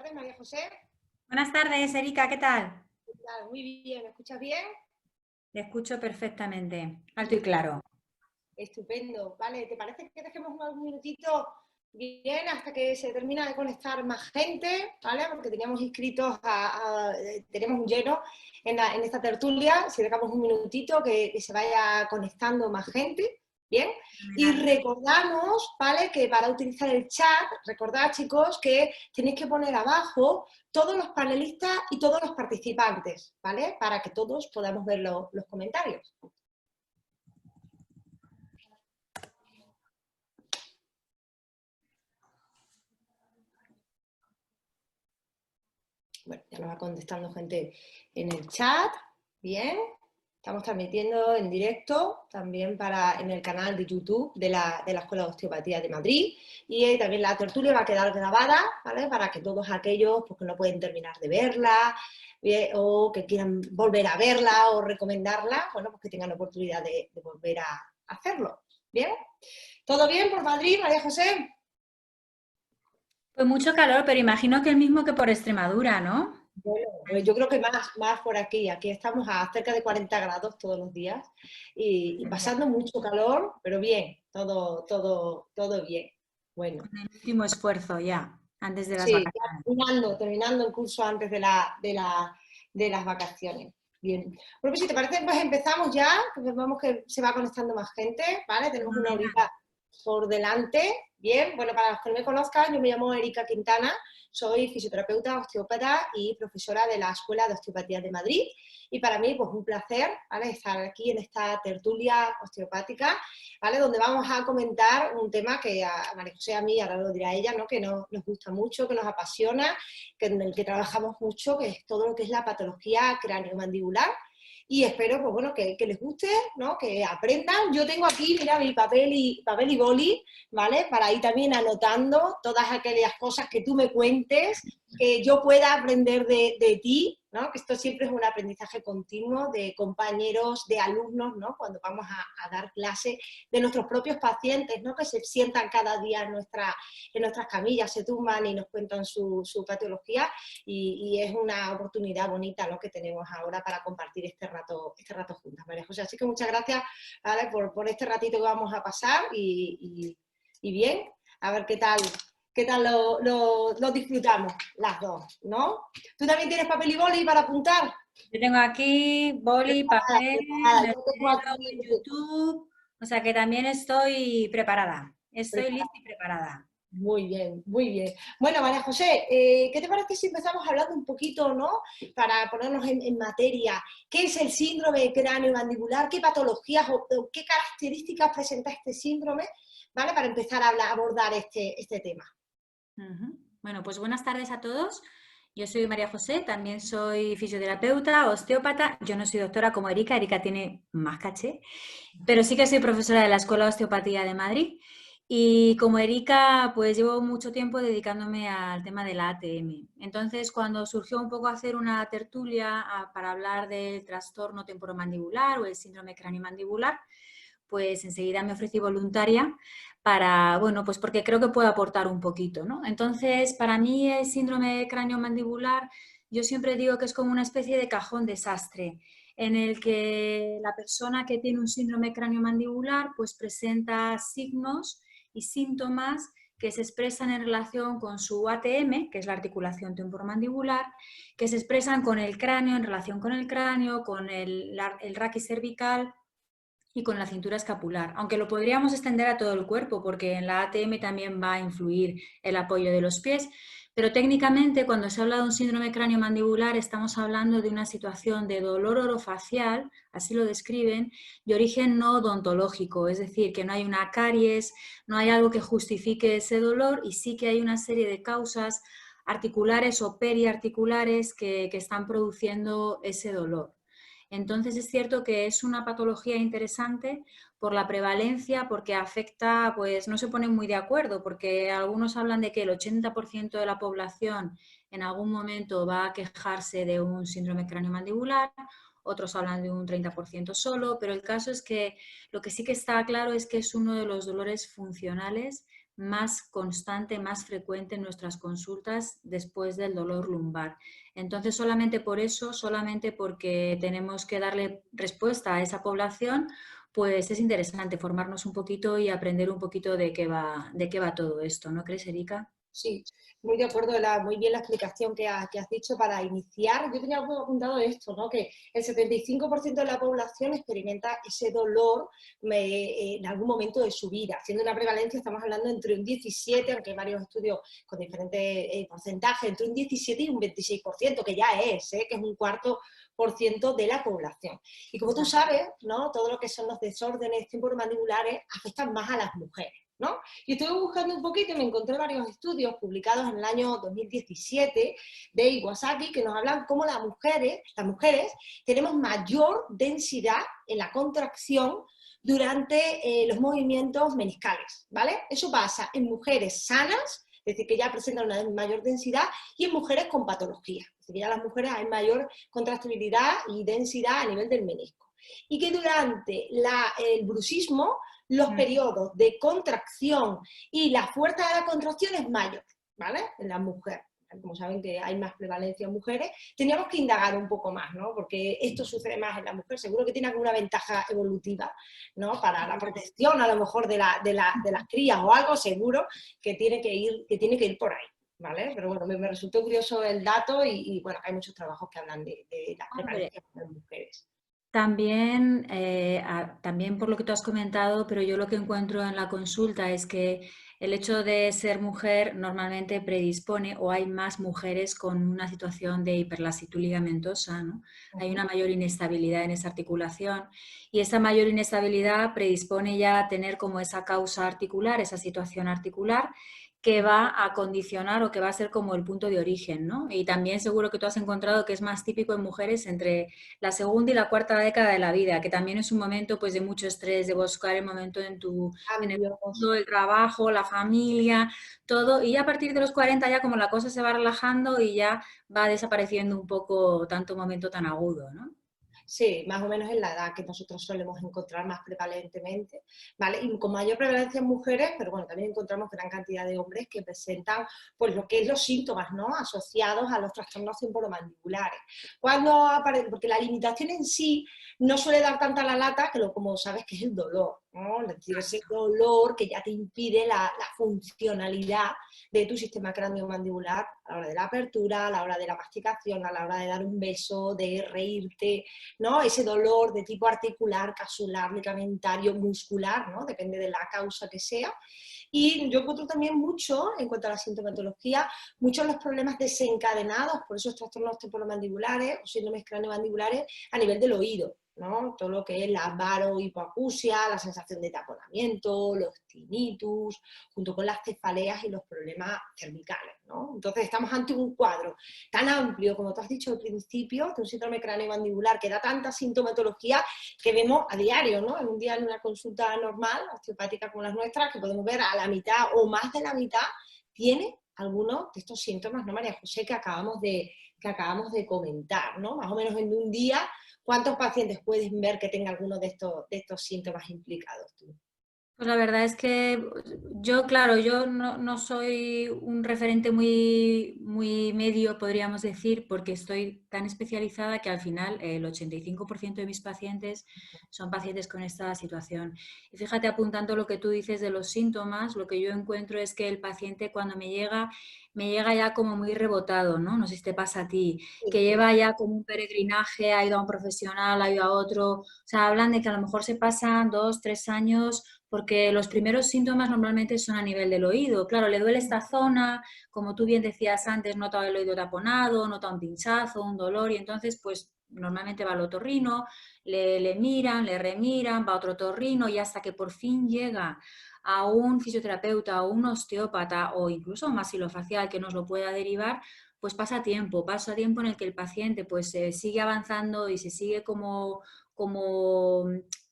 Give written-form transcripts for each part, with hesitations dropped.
tardes, María José. Buenas tardes, Erika, ¿qué tal? ¿Qué tal? Muy bien, ¿me escuchas bien? Te escucho perfectamente, alto y claro. Estupendo. Vale, ¿te parece que dejemos un minutito bien hasta que se termina de conectar más gente? ¿Vale? Porque teníamos inscritos, tenemos un lleno en esta tertulia. Si dejamos un minutito que se vaya conectando más gente. Bien, y recordamos, ¿vale? Que para utilizar el chat, recordad chicos que tenéis que poner abajo todos los panelistas y todos los participantes, ¿vale? Para que todos podamos ver los comentarios. Bueno, ya nos va contestando gente en el chat, bien. Estamos transmitiendo en directo también en el canal de YouTube de la Escuela de Osteopatía de Madrid, y también la tertulia va a quedar grabada, ¿vale? Para que todos aquellos pues, que no pueden terminar de verla o que quieran volver a verla o recomendarla, bueno, pues que tengan la oportunidad de volver a hacerlo. ¿Bien? ¿Todo bien por Madrid, María José? Pues mucho calor, pero imagino que el mismo que por Extremadura, ¿no? Bueno, pues yo creo que más por aquí. Aquí estamos a cerca de 40 grados todos los días y pasando mucho calor, pero bien, todo bien. Bueno, Con el último esfuerzo ya, antes de las sí, ya vacaciones. terminando el curso antes de las vacaciones. Bien. Bueno, pues si te parece, pues empezamos ya, que vemos que se va conectando más gente, ¿vale? Tenemos una horita por delante. Bien, bueno, para los que no me conozcan, yo me llamo Erika Quintana, soy fisioterapeuta, osteópata y profesora de la Escuela de Osteopatía de Madrid. Y para mí, pues un placer, ¿vale? Estar aquí en esta tertulia osteopática, ¿vale? Donde vamos a comentar un tema que a María José, a mí, ahora lo dirá ella, ¿no? Que nos gusta mucho, que nos apasiona, que en el que trabajamos mucho, que es todo lo que es la patología craneomandibular. Y espero, pues bueno, que les guste, ¿no? Que aprendan. Yo tengo aquí, mira, mi papel y boli, ¿vale? Para ir también anotando todas aquellas cosas que tú me cuentes, que yo pueda aprender de ti, ¿no? Que esto siempre es un aprendizaje continuo de compañeros, de alumnos, ¿no? Cuando vamos a dar clase, de nuestros propios pacientes, ¿no? Que se sientan cada día en nuestras camillas, se tumban y nos cuentan su patología, y es una oportunidad bonita, ¿no? Que tenemos ahora para compartir este rato juntas, María José. Así que muchas gracias, ¿vale? por este ratito que vamos a pasar y bien, a ver qué tal lo disfrutamos las dos, ¿no? ¿Tú también tienes papel y boli para apuntar? Yo tengo aquí boli, papel, me Yo tengo en aquí... YouTube, o sea que también estoy preparada. Estoy lista y preparada. Muy bien, muy bien. Bueno, María José, ¿qué te parece si empezamos hablando un poquito, ¿no? Para ponernos en materia, ¿qué es el síndrome craneomandibular? ¿Qué patologías o qué características presenta este síndrome? ¿Vale? Para empezar a abordar este tema. Bueno, pues buenas tardes a todos. Yo soy María José, también soy fisioterapeuta, osteópata. Yo no soy doctora como Erika, Erika tiene más caché, pero sí que soy profesora de la Escuela de Osteopatía de Madrid. Y como Erika, pues llevo mucho tiempo dedicándome al tema de la ATM. Entonces, cuando surgió un poco hacer una tertulia para hablar del trastorno temporomandibular o el síndrome craneomandibular, pues enseguida me ofrecí voluntaria para, bueno, pues porque creo que puedo aportar un poquito, ¿no? Entonces, para mí el síndrome craneomandibular, yo siempre digo que es como una especie de cajón desastre, en el que la persona que tiene un síndrome craneomandibular pues presenta signos y síntomas que se expresan en relación con su ATM, que es la articulación temporomandibular, que se expresan con el cráneo, en relación con el cráneo, con el raquis cervical y con la cintura escapular, aunque lo podríamos extender a todo el cuerpo porque en la ATM también va a influir el apoyo de los pies, pero técnicamente cuando se habla de un síndrome craneomandibular estamos hablando de una situación de dolor orofacial, así lo describen, de origen no odontológico, es decir, que no hay una caries, no hay algo que justifique ese dolor y sí que hay una serie de causas articulares o periarticulares que están produciendo ese dolor. Entonces es cierto que es una patología interesante por la prevalencia, porque afecta, pues no se ponen muy de acuerdo, porque algunos hablan de que el 80% de la población en algún momento va a quejarse de un síndrome craneomandibular, otros hablan de un 30% solo, pero el caso es que lo que sí que está claro es que es uno de los dolores funcionales más constante, más frecuente en nuestras consultas después del dolor lumbar. Entonces, solamente por eso, solamente porque tenemos que darle respuesta a esa población, pues es interesante formarnos un poquito y aprender un poquito de qué va todo esto, ¿no crees, Erika? Sí, muy de acuerdo, muy bien la explicación que has dicho para iniciar. Yo tenía apuntado esto, ¿no? Que el 75% de la población experimenta ese dolor en algún momento de su vida. Siendo una prevalencia, estamos hablando entre un 17, aunque hay varios estudios con diferentes porcentajes, entre un 17 y un 26%, que ya que es un cuarto por ciento de la población. Y como tú sabes, ¿no? Todo lo que son los desórdenes temporomandibulares afectan más a las mujeres, ¿no? Y estuve buscando un poquito y me encontré varios estudios publicados en el año 2017 de Iwasaki que nos hablan cómo las mujeres tenemos mayor densidad en la contracción durante los movimientos meniscales, ¿vale? Eso pasa en mujeres sanas, es decir, que ya presentan una mayor densidad, y en mujeres con patología, es decir, que ya las mujeres hay mayor contractibilidad y densidad a nivel del menisco. Y que durante el bruxismo los periodos de contracción y la fuerza de la contracción es mayor, ¿vale? En la mujer. Como saben que hay más prevalencia en mujeres, teníamos que indagar un poco más, ¿no? Porque esto sucede más en la mujer, seguro que tiene alguna ventaja evolutiva, ¿no? Para la protección a lo mejor de las crías o algo, seguro que tiene que ir por ahí, ¿vale? Pero bueno, me resultó curioso el dato y bueno, hay muchos trabajos que hablan de las prevalencias en las mujeres. También, también por lo que tú has comentado, pero yo lo que encuentro en la consulta es que el hecho de ser mujer normalmente predispone o hay más mujeres con una situación de hiperlasitud ligamentosa, ¿no? Hay una mayor inestabilidad en esa articulación y esa mayor inestabilidad predispone ya a tener como esa causa articular, esa situación articular que va a condicionar o que va a ser como el punto de origen, ¿no? Y también seguro que tú has encontrado que es más típico en mujeres entre la segunda y la cuarta década de la vida, que también es un momento pues de mucho estrés, de buscar el momento en el mundo, el trabajo, la familia, todo, y a partir de los 40 ya como la cosa se va relajando y ya va desapareciendo un poco tanto momento tan agudo, ¿no? Sí, más o menos es la edad que nosotros solemos encontrar más prevalentemente, ¿vale? Y con mayor prevalencia en mujeres, pero bueno, también encontramos gran cantidad de hombres que presentan, pues, lo que es los síntomas, ¿no? Asociados a los trastornos temporomandibulares. Cuando aparece, porque la limitación en sí no suele dar tanta la lata, que como sabes que es el dolor, ¿no? Es decir, ese dolor que ya te impide la funcionalidad de tu sistema craneomandibular a la hora de la apertura, a la hora de la masticación, a la hora de dar un beso, de reírte, ¿no? Ese dolor de tipo articular, casular, ligamentario, muscular, ¿no? Depende de la causa que sea. Y yo encuentro también mucho, en cuanto a la sintomatología, muchos de los problemas desencadenados por esos trastornos temporomandibulares o síndromes craneomandibulares a nivel del oído, ¿no? Todo lo que es la barohipoacusia, la sensación de taponamiento, los tinnitus, junto con las cefaleas y los problemas cervicales, ¿no? Entonces estamos ante un cuadro tan amplio, como tú has dicho al principio, de un síndrome craneomandibular que da tanta sintomatología que vemos a diario, ¿no? En un día en una consulta normal, osteopática como las nuestras, que podemos ver a la mitad o más de la mitad tiene algunos de estos síntomas, ¿no, María José, que acabamos de comentar, ¿no? Más o menos en un día, ¿cuántos pacientes pueden ver que tengan alguno de estos síntomas implicados tú? Pues la verdad es que yo, claro, yo no soy un referente muy medio, podríamos decir, porque estoy tan especializada que al final el 85% de mis pacientes son pacientes con esta situación. Y fíjate, apuntando lo que tú dices de los síntomas, lo que yo encuentro es que el paciente cuando me llega ya como muy rebotado, ¿no? No sé si te pasa a ti, que lleva ya como un peregrinaje, ha ido a un profesional, ha ido a otro, o sea, hablan de que a lo mejor se pasan 2, 3 años porque los primeros síntomas normalmente son a nivel del oído. Claro, le duele esta zona, como tú bien decías antes, nota el oído taponado, nota un pinchazo, un dolor, y entonces pues normalmente va al otorrino, le miran, le remiran, va a otro otorrino y hasta que por fin llega a un fisioterapeuta o un osteópata o incluso un maxilofacial que nos lo pueda derivar, pues pasa tiempo en el que el paciente pues sigue avanzando y se sigue como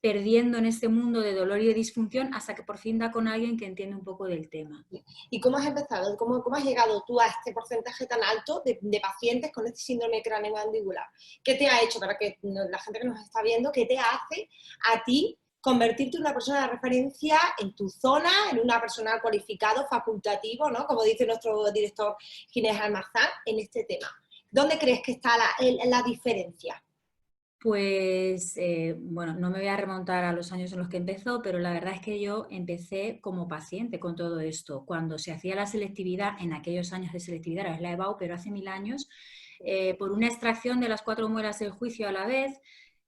perdiendo en este mundo de dolor y de disfunción hasta que por fin da con alguien que entiende un poco del tema. ¿Y cómo has empezado? ¿Cómo has llegado tú a este porcentaje tan alto de pacientes con este síndrome craneomandibular? ¿Qué te ha hecho, para que la gente que nos está viendo, qué te hace a ti convertirte en una persona de referencia en tu zona, en un personal cualificado, facultativo, ¿no? Como dice nuestro director Ginés Almazán, en este tema. ¿Dónde crees que está la diferencia? Pues, bueno, no me voy a remontar a los años en los que empezó, pero la verdad es que yo empecé como paciente con todo esto. Cuando se hacía la selectividad, en aquellos años de selectividad, ahora es la EBAU, pero hace 1000 años, por una extracción de las 4 muelas del juicio a la vez,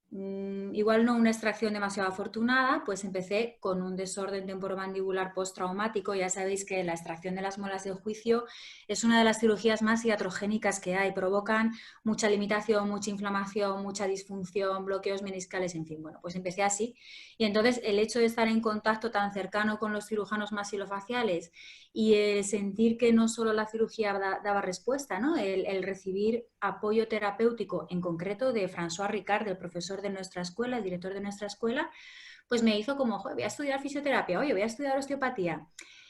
igual no una extracción demasiado afortunada, pues empecé con un desorden temporomandibular postraumático. Ya sabéis que la extracción de las muelas del juicio es una de las cirugías más iatrogénicas que hay. Provocan mucha limitación, mucha inflamación, mucha disfunción, bloqueos meniscales, en fin. Bueno, pues empecé así. Y entonces el hecho de estar en contacto tan cercano con los cirujanos maxilofaciales y el sentir que no solo la cirugía daba respuesta, ¿no? El recibir apoyo terapéutico, en concreto de François Ricard, del profesor de nuestra escuela, el director de nuestra escuela, pues me hizo como, joder, voy a estudiar fisioterapia, oye, voy a estudiar osteopatía.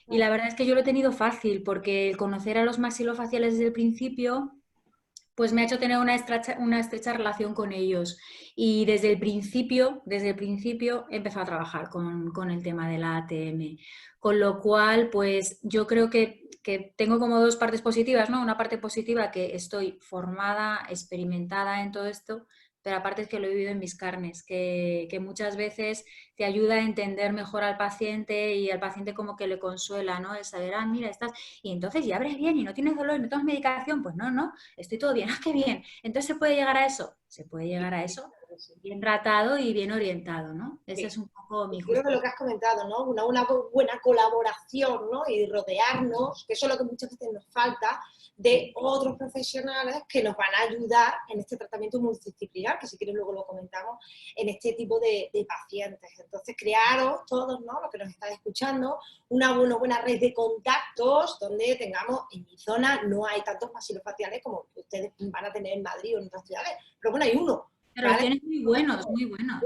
Y la verdad es que yo lo he tenido fácil, porque el conocer a los maxilofaciales desde el principio pues me ha hecho tener una estrecha relación con ellos. Y desde el principio he empezado a trabajar con el tema de la ATM. Con lo cual, pues yo creo que tengo como dos partes positivas, ¿no? Una parte positiva que estoy formada, experimentada en todo esto, pero aparte es que lo he vivido en mis carnes, que muchas veces te ayuda a entender mejor al paciente y al paciente como que le consuela, ¿no? El saber, ah, mira, estás... Y entonces ya abres bien y no tienes dolor y no tomas medicación, pues no, no, estoy todo bien, ¡ah, qué bien! Entonces, ¿se puede llegar a eso? Se puede llegar a eso bien tratado y bien orientado, ¿no? Ese Sí. es un poco mi Creo que lo que has comentado, ¿no? Una buena colaboración, ¿no? Y rodearnos, que eso es lo que muchas veces nos falta, de otros profesionales que nos van a ayudar en este tratamiento multidisciplinar, que si quieres luego lo comentamos, en este tipo de pacientes. Entonces, crearos todos, ¿no? Los que nos están escuchando, una buena red de contactos donde tengamos, en mi zona no hay tantos maxilofaciales como ustedes van a tener en Madrid o en otras ciudades, pero bueno, hay uno. Pero los ¿Vale? tienes muy buenos, muy buenos.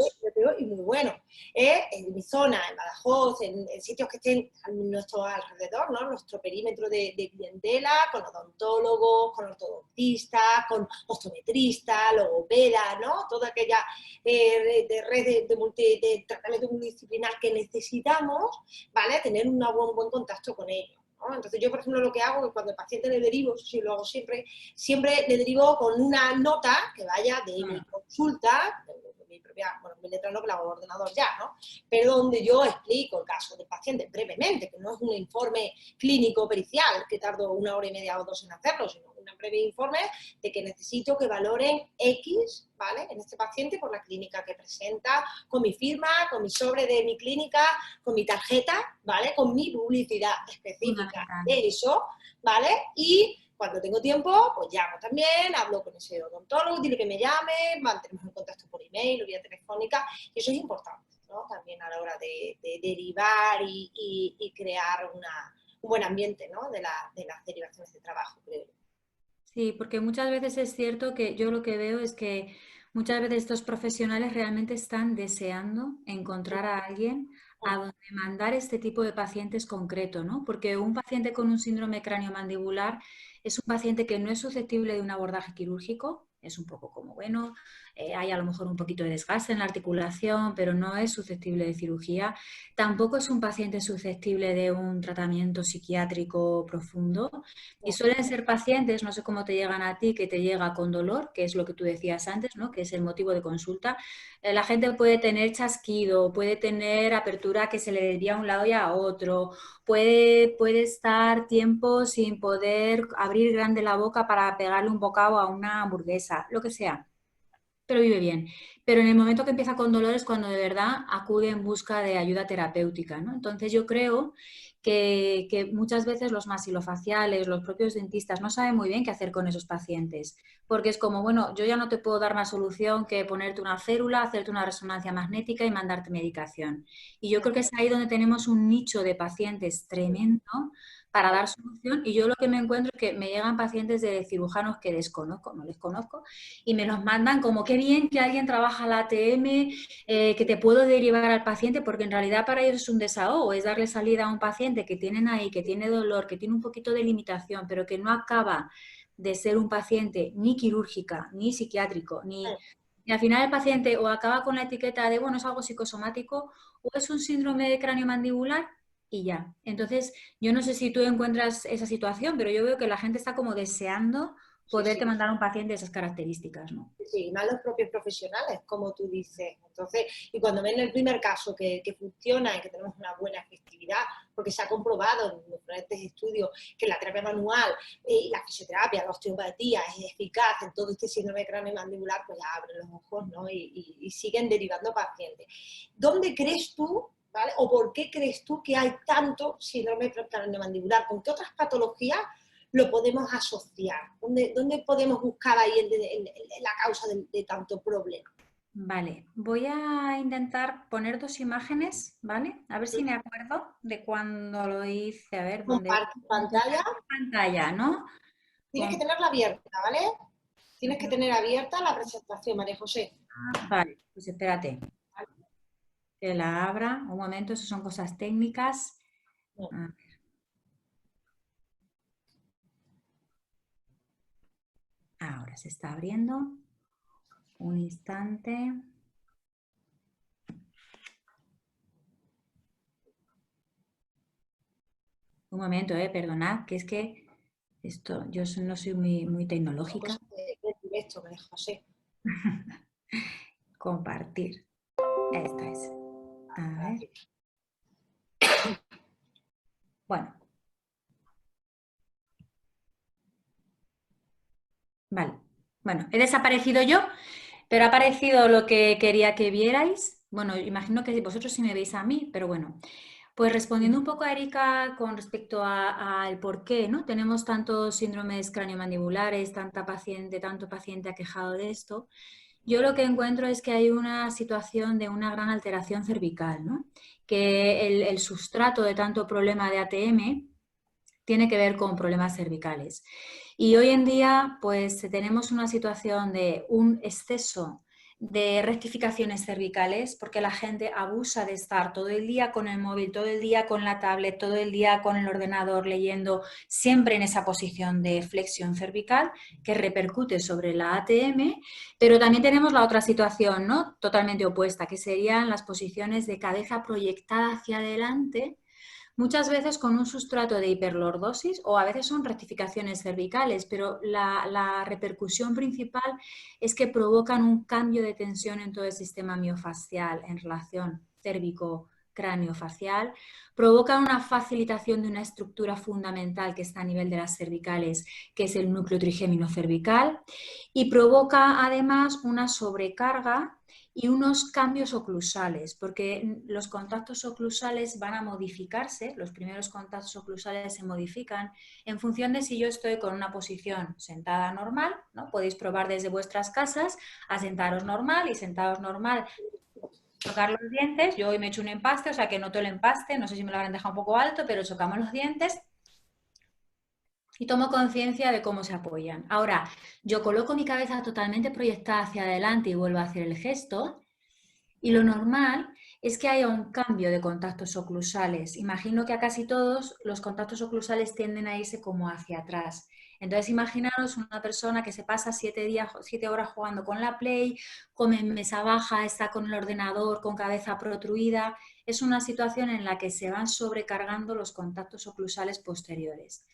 Y muy bueno. En mi zona, en Badajoz, en sitios que estén a nuestro alrededor, ¿no? Nuestro perímetro de clientela, con odontólogos, con ortodontistas, con optometristas, logopedas, ¿no? Toda aquella red de tratamiento multidisciplinar que necesitamos, ¿vale? Tener un buen contacto con ellos. ¿no? Entonces yo, por ejemplo, lo que hago es cuando al paciente le derivo, eso sí lo hago siempre, siempre le derivo con una nota que vaya de mi consulta, de mi propia, bueno, mi letra no, que la hago en ordenador ya, ¿no? Pero donde yo explico el caso del paciente brevemente, que no es un informe clínico pericial, que tardo 1 hora y media o 2 en hacerlo, sino un breve informe de que necesito que valoren X, ¿vale? En este paciente por la clínica que presenta, con mi firma, con mi sobre de mi clínica, con mi tarjeta, ¿vale? Con mi publicidad específica de eso, ¿vale? Y cuando tengo tiempo, pues llamo también, hablo con ese odontólogo, dile que me llame, mantenemos en contacto por email o vía telefónica, y eso es importante, ¿no? También a la hora de derivar y crear un buen ambiente, ¿no? De las derivaciones de trabajo, creo. Sí, porque muchas veces es cierto que yo lo que veo es que muchas veces estos profesionales realmente están deseando encontrar a alguien a donde mandar este tipo de pacientes concreto, ¿no? Porque un paciente con un síndrome craniomandibular es un paciente que no es susceptible de un abordaje quirúrgico, es un poco como, bueno, hay a lo mejor un poquito de desgaste en la articulación, pero no es susceptible de cirugía. Tampoco es un paciente susceptible de un tratamiento psiquiátrico profundo. Y suelen ser pacientes, no sé cómo te llegan a ti, que te llega con dolor, que es lo que tú decías antes, ¿no? Que es el motivo de consulta. La gente puede tener chasquido, puede tener apertura que se le desvía a un lado y a otro, puede estar tiempo sin poder abrir grande la boca para pegarle un bocado a una hamburguesa, lo que sea, pero vive bien. Pero en el momento que empieza con dolor es cuando de verdad acude en busca de ayuda terapéutica, ¿no? Entonces yo creo que muchas veces los maxilofaciales, los propios dentistas no saben muy bien qué hacer con esos pacientes, porque es como, bueno, yo ya no te puedo dar más solución que ponerte una férula, hacerte una resonancia magnética y mandarte medicación. Y yo creo que es ahí donde tenemos un nicho de pacientes tremendo para dar solución, y yo lo que me encuentro es que me llegan pacientes de cirujanos que desconozco, no les conozco, y me los mandan como qué bien que alguien trabaja la ATM, que te puedo derivar al paciente, porque en realidad para ellos es un desahogo, es darle salida a un paciente que tienen ahí, que tiene dolor, que tiene un poquito de limitación, pero que no acaba de ser un paciente ni quirúrgica, ni psiquiátrico, ni Y al final el paciente o acaba con la etiqueta de, bueno, es algo psicosomático o es un síndrome de cráneo mandibular y ya. Entonces, yo no sé si tú encuentras esa situación, pero yo veo que la gente está como deseando Sí, poderte sí. mandar a un paciente de esas características, ¿no? Sí, y más los propios profesionales, como tú dices. Entonces, y cuando ven el primer caso que funciona y que tenemos una buena efectividad, porque se ha comprobado en diferentes estudios que la terapia manual y la fisioterapia, la osteopatía es eficaz en todo este síndrome de cráneo mandibular, pues ya abren los ojos, ¿no? Y siguen derivando pacientes. ¿Dónde crees tú, ¿vale? O por qué crees tú que hay tanto síndrome de cráneo mandibular? ¿Con qué otras patologías lo podemos asociar? ¿Dónde podemos buscar ahí la causa de tanto problema? Vale, voy a intentar poner dos imágenes, ¿vale? A ver si me acuerdo de cuando lo hice. A ver, ¿dónde? Comparte pantalla. Pantalla, ¿no? Tienes que tenerla abierta, ¿vale? Tienes que tener abierta la presentación, María José. Vale, pues espérate, que la abra. Un momento, eso son cosas técnicas. No. Ah, ahora se está abriendo. Un instante. Un momento, perdonad, que es que esto, yo no soy muy Son tecnológica. cosas de directo, María José. Compartir. Esta es. A ver. Bueno, vale. Bueno, he desaparecido yo, pero ha aparecido lo que quería que vierais. Bueno, imagino que vosotros sí me veis a mí, pero bueno. Pues respondiendo un poco a Erika con respecto al por qué, ¿no? Tenemos tantos síndromes craneomandibulares, tanto paciente aquejado de esto. Yo lo que encuentro es que hay una situación de una gran alteración cervical, ¿no? Que el sustrato de tanto problema de ATM tiene que ver con problemas cervicales. Y hoy en día, pues tenemos una situación de un exceso de rectificaciones cervicales porque la gente abusa de estar todo el día con el móvil, todo el día con la tablet, todo el día con el ordenador leyendo, siempre en esa posición de flexión cervical que repercute sobre la ATM, pero también tenemos la otra situación, ¿no? Totalmente opuesta, que serían las posiciones de cabeza proyectada hacia adelante, muchas veces con un sustrato de hiperlordosis o a veces son rectificaciones cervicales, pero la repercusión principal es que provocan un cambio de tensión en todo el sistema miofascial en relación cérvico-cráneo-facial, provocan una facilitación de una estructura fundamental que está a nivel de las cervicales, que es el núcleo trigémino cervical, y provoca además una sobrecarga y unos cambios oclusales, porque los contactos oclusales van a modificarse, los primeros contactos oclusales se modifican en función de si yo estoy con una posición sentada normal, ¿no? Podéis probar desde vuestras casas a sentaros normal y sentados normal, tocar los dientes. Yo hoy me he hecho un empaste, o sea que noto el empaste, no sé si me lo habrán dejado un poco alto, pero chocamos los dientes y tomo conciencia de cómo se apoyan. Ahora, yo coloco mi cabeza totalmente proyectada hacia adelante y vuelvo a hacer el gesto. Y lo normal es que haya un cambio de contactos oclusales. Imagino que a casi todos los contactos oclusales tienden a irse como hacia atrás. Entonces, imaginaros una persona que se pasa 7 horas jugando con la Play, come en mesa baja, está con el ordenador, con cabeza protruida. Es una situación en la que se van sobrecargando los contactos oclusales posteriores.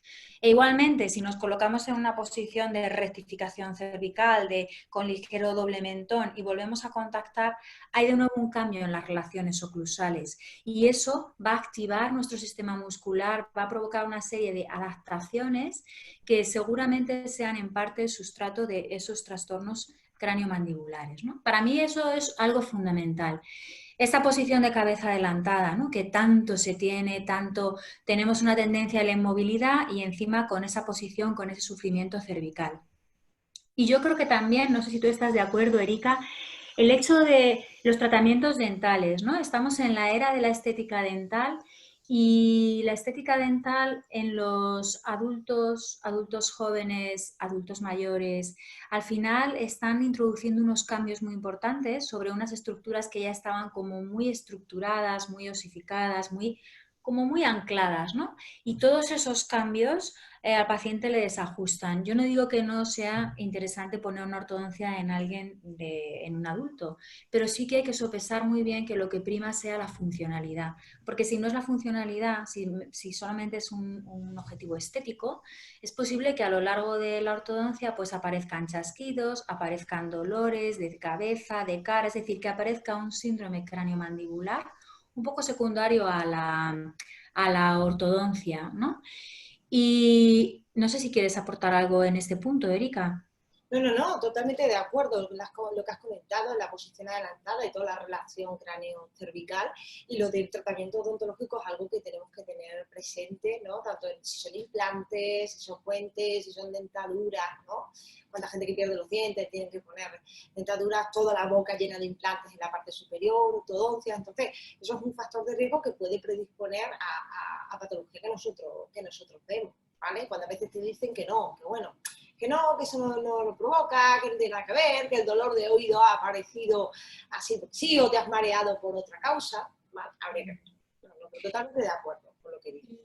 E igualmente, si nos colocamos en una posición de rectificación cervical, con ligero doble mentón y volvemos a contactar, hay de nuevo un cambio en las relaciones oclusales y eso va a activar nuestro sistema muscular, va a provocar una serie de adaptaciones que seguramente sean en parte el sustrato de esos trastornos craneomandibulares, ¿no? Para mí eso es algo fundamental. Esta posición de cabeza adelantada, ¿no? Que tanto se tiene, tanto tenemos una tendencia a la inmovilidad y encima con esa posición, con ese sufrimiento cervical. Y yo creo que también, no sé si tú estás de acuerdo, Erika, el hecho de los tratamientos dentales, ¿no? Estamos en la era de la estética dental y la estética dental en los adultos jóvenes, adultos mayores, al final están introduciendo unos cambios muy importantes sobre unas estructuras que ya estaban como muy estructuradas, muy osificadas, muy como muy ancladas, ¿no? Y todos esos cambios al paciente le desajustan. Yo no digo que no sea interesante poner una ortodoncia en alguien, en un adulto, pero sí que hay que sopesar muy bien que lo que prima sea la funcionalidad, porque si no es la funcionalidad, si solamente es un objetivo estético, es posible que a lo largo de la ortodoncia pues aparezcan chasquidos, aparezcan dolores de cabeza, de cara, es decir, que aparezca un síndrome craniomandibular un poco secundario a la ortodoncia, ¿no? Y no sé si quieres aportar algo en este punto, Erika. No, totalmente de acuerdo con lo que has comentado en la posición adelantada y toda la relación cráneo-cervical, y lo del tratamiento odontológico es algo que tenemos que tener presente, ¿no? Tanto si son implantes, si son puentes, si son dentaduras, ¿no? Cuánta gente que pierde los dientes, tienen que poner dentaduras, toda la boca llena de implantes en la parte superior, ortodoncia, entonces eso es un factor de riesgo que puede predisponer a patología que nosotros vemos, ¿vale? Cuando a veces te dicen que no, que bueno, que no, que eso no lo provoca, que no tiene nada que ver, que el dolor de oído ha aparecido así, sí, o te has mareado por otra causa, ¿vale? Habría que ver. Totalmente de acuerdo con lo que dices.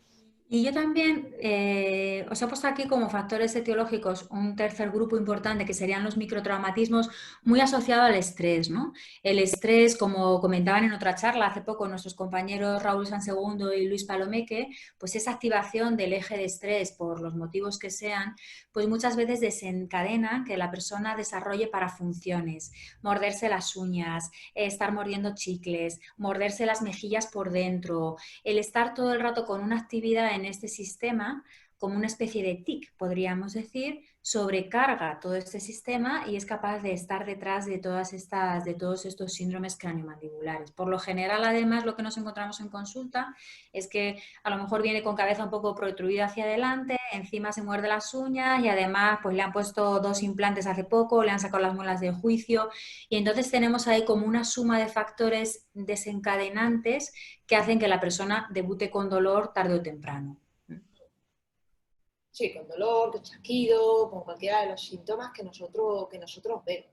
Y yo también os he puesto aquí como factores etiológicos un tercer grupo importante que serían los microtraumatismos muy asociado al estrés, ¿no? El estrés, como comentaban en otra charla hace poco nuestros compañeros Raúl Sansegundo y Luis Palomeque, pues esa activación del eje de estrés por los motivos que sean, pues muchas veces desencadena que la persona desarrolle parafunciones, morderse las uñas, estar mordiendo chicles, morderse las mejillas por dentro, el estar todo el rato con una actividad en este sistema, como una especie de tic, podríamos decir, sobrecarga todo este sistema y es capaz de estar detrás de todos estos síndromes craniomandibulares. Por lo general, además, lo que nos encontramos en consulta es que a lo mejor viene con cabeza un poco protruida hacia adelante, encima se muerde las uñas y además pues le han puesto 2 implantes hace poco, le han sacado las muelas del juicio y entonces tenemos ahí como una suma de factores desencadenantes que hacen que la persona debute con dolor tarde o temprano. Sí, con dolor, con chasquido, con cualquiera de los síntomas que nosotros vemos,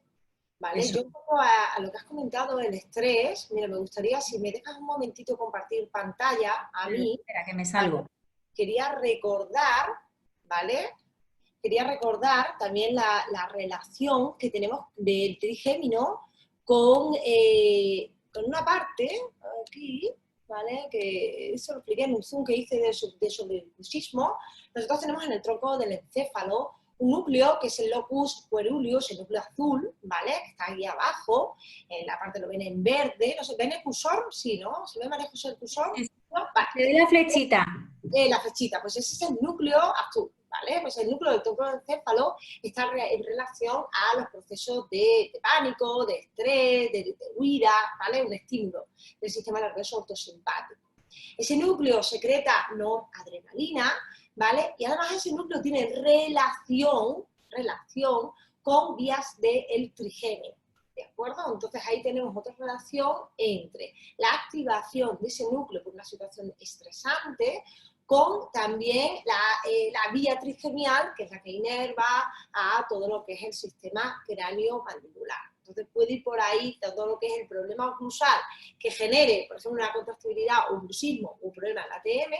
¿vale? Eso. Yo un poco a lo que has comentado, el estrés, mira, me gustaría, si me dejas un momentito compartir pantalla, a mí, Espera, que me ¿vale? salgo. Quería recordar, ¿vale? Quería recordar también la relación que tenemos del trigémino con una parte, aquí, ¿vale? Que eso lo expliqué en un Zoom que hice de sobre el bruxismo. Nosotros tenemos en el tronco del encéfalo un núcleo que es el locus coeruleus, el núcleo azul, ¿vale? Que está aquí abajo, en la parte lo ven en verde, no sé, ¿ven el cursor? Sí, ¿no? ¿Se ve, María José, el cursor? ¿No? Vale. Te doy la flechita. La flechita, pues ese es el núcleo azul, ¿vale? Pues el núcleo del tronco del encéfalo está en relación a los procesos de pánico, de estrés, de huida, ¿vale? Un estímulo del sistema nervioso autosimpático. Ese núcleo secreta noradrenalina, ¿vale? Y además ese núcleo tiene relación con vías del trigémino, ¿de acuerdo? Entonces ahí tenemos otra relación entre la activación de ese núcleo por una situación estresante con también la vía trigemial, que es la que inerva a todo lo que es el sistema cráneo-mandibular. Entonces puede ir por ahí todo lo que es el problema oclusal que genere, por ejemplo, una contractibilidad o un bruxismo o un problema en la ATM,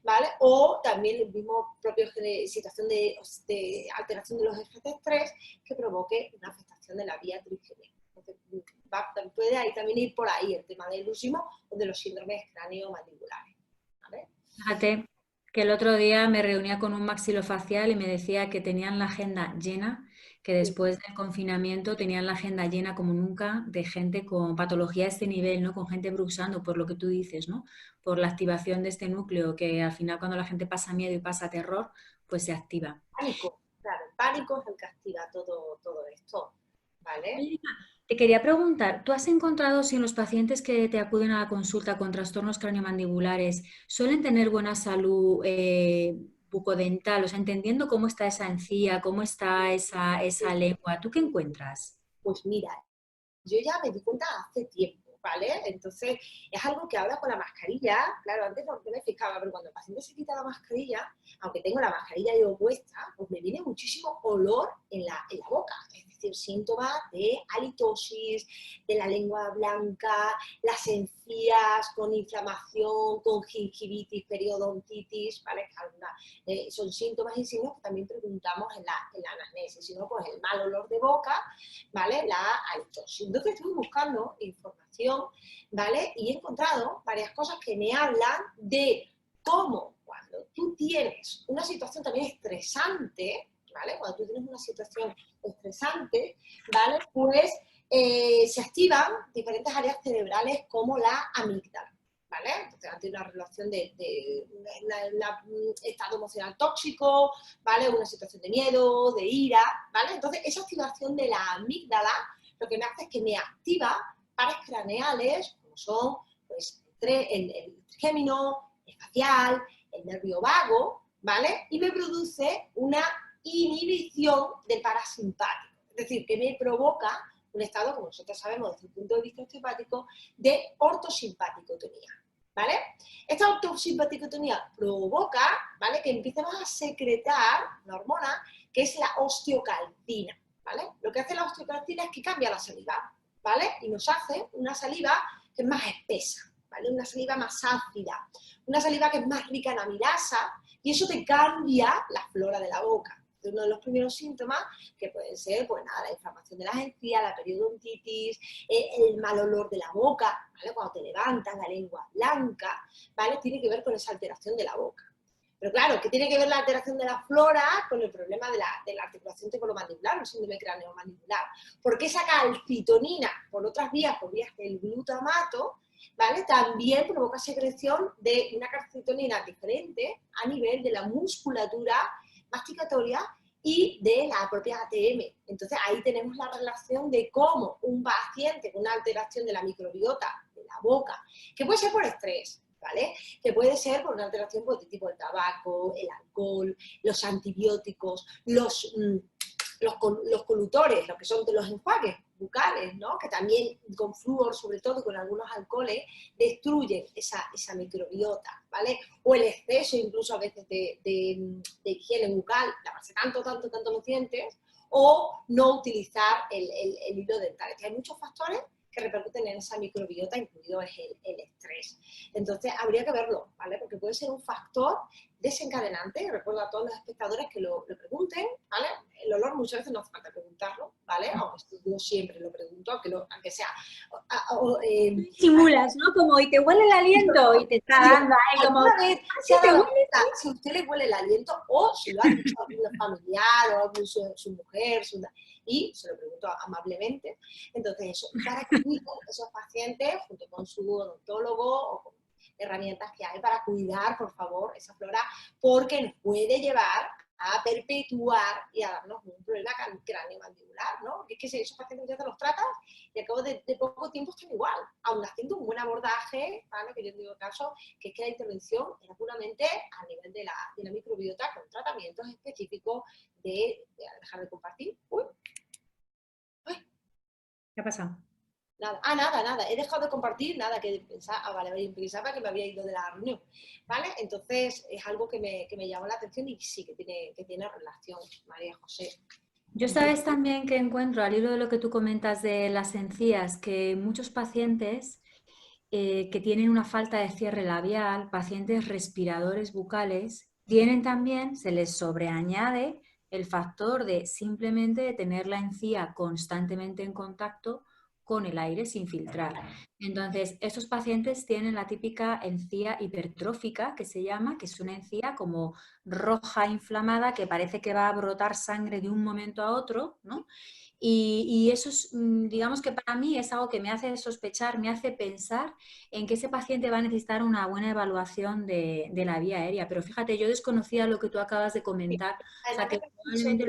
¿vale? O también el mismo propio situación de alteración de los ejes de estrés que provoque una afectación de la vía trigemial. Entonces puede ahí también ir por ahí el tema del bruxismo o de los síndromes cráneo-mandibulares, ¿vale? Fíjate que el otro día me reunía con un maxilofacial y me decía que tenían la agenda llena, que después del confinamiento tenían la agenda llena como nunca de gente con patología a este nivel, ¿no? Con gente bruxando, por lo que tú dices, ¿no? Por la activación de este núcleo, que al final cuando la gente pasa miedo y pasa terror, pues se activa. Pánico, claro, el pánico es el que activa todo esto, ¿vale? Oye, te quería preguntar, ¿tú has encontrado si en los pacientes que te acuden a la consulta con trastornos craneomandibulares suelen tener buena salud bucodental? O sea, entendiendo cómo está esa encía, cómo está esa lengua, ¿tú qué encuentras? Pues mira, yo ya me di cuenta hace tiempo, ¿vale? Entonces, es algo que ahora con la mascarilla, claro, antes no me fijaba, pero cuando el paciente se quita la mascarilla, aunque tengo la mascarilla yo puesta, pues me viene muchísimo olor en la boca, es decir, síntomas de halitosis, de la lengua blanca, las encías con inflamación, con gingivitis, periodontitis, ¿vale? Son síntomas y signos que también preguntamos en la anamnesis, sino pues el mal olor de boca, ¿vale? La halitosis. Entonces estoy buscando información, ¿vale? Y he encontrado varias cosas que me hablan de cómo cuando tú tienes una situación también estresante, ¿vale? Cuando tú tienes una situación estresante, ¿vale? Pues se activan diferentes áreas cerebrales como la amígdala, ¿vale? Entonces, ante una relación de un estado emocional tóxico, ¿vale? Una situación de miedo, de ira, ¿vale? Entonces, esa activación de la amígdala lo que me hace es que me activa pares craneales, como son pues, el trigémino, el facial, el nervio vago, ¿vale? Y me produce una inhibición del parasimpático. Es decir, que me provoca un estado, como nosotros sabemos desde el punto de vista osteopático, de ortosimpaticotonía, ¿vale? Esta ortosimpaticotonía provoca, ¿vale?, que empecemos a secretar una hormona que es la osteocalcina, ¿vale? Lo que hace la osteocalcina es que cambia la saliva, ¿vale? Y nos hace una saliva que es más espesa, ¿vale? Una saliva más ácida, una saliva que es más rica en amilasa, y eso te cambia la flora de la boca. Uno de los primeros síntomas que pueden ser, pues nada, la inflamación de las encías, la periodontitis, el mal olor de la boca, ¿vale? Cuando te levantas, la lengua blanca, ¿vale? Tiene que ver con esa alteración de la boca. Pero claro, ¿qué tiene que ver la alteración de la flora con el problema de la articulación temporomandibular, el síndrome craneomandibular? Porque esa calcitonina, por otras vías, por vías del glutamato, ¿vale?, también provoca secreción de una calcitonina diferente a nivel de la musculatura masticatoria y de la propia ATM. Entonces ahí tenemos la relación de cómo un paciente con una alteración de la microbiota de la boca, que puede ser por estrés, ¿vale?, que puede ser por una alteración pues, de tipo el tabaco, el alcohol, los antibióticos, los colutores, lo que son los enjuagues bucales, ¿no?, que también con flúor, sobre todo con algunos alcoholes, destruyen esa microbiota, ¿vale? O el exceso incluso a veces de higiene bucal, lavarse tanto los dientes, o no utilizar el hilo dental. Es que hay muchos factores que repercuten en esa microbiota, incluido es el estrés. Entonces, habría que verlo, ¿vale? Porque puede ser un factor desencadenante. Recuerdo a todos los espectadores que lo pregunten, ¿vale? El olor muchas veces no hace falta preguntarlo, ¿vale? Aunque yo siempre lo pregunto, aunque sea... Simulas, ¿no? Como, y te huele el aliento, y te está dando ahí como... Vez se ha dado cuenta si a usted le huele el aliento, o si lo ha dicho algún familiar, o algún, su mujer, y se lo pregunto amablemente. Entonces, eso, para que esos pacientes, junto con su odontólogo o con herramientas que hay para cuidar, por favor, esa flora, porque nos puede llevar a perpetuar y a darnos un problema craneomandibular, ¿no? Porque es que si esos pacientes ya te los tratas y al cabo de poco tiempo están igual, aún haciendo un buen abordaje, ¿vale? Que yo digo caso, que es que la intervención era puramente a nivel de la microbiota con tratamientos específicos de dejar de compartir. Uy. Ay. ¿Qué ha pasado? Nada, nada, he dejado de compartir, nada, que pensaba, vale, pensaba que me había ido de la reunión, ¿vale? Entonces es algo que me llamó la atención y sí, que tiene relación, María José. Yo sabes también que encuentro, al hilo de lo que tú comentas de las encías, que muchos pacientes que tienen una falta de cierre labial, pacientes respiradores bucales, tienen también, se les sobreañade el factor de simplemente tener la encía constantemente en contacto con el aire sin filtrar. Entonces, estos pacientes tienen la típica encía hipertrófica, que se llama, que es una encía como roja inflamada que parece que va a brotar sangre de un momento a otro, ¿no? Y eso es, digamos que para mí es algo que me hace sospechar, me hace pensar en que ese paciente va a necesitar una buena evaluación de la vía aérea. Pero fíjate, yo desconocía lo que tú acabas de comentar. Sí. O sea, que probablemente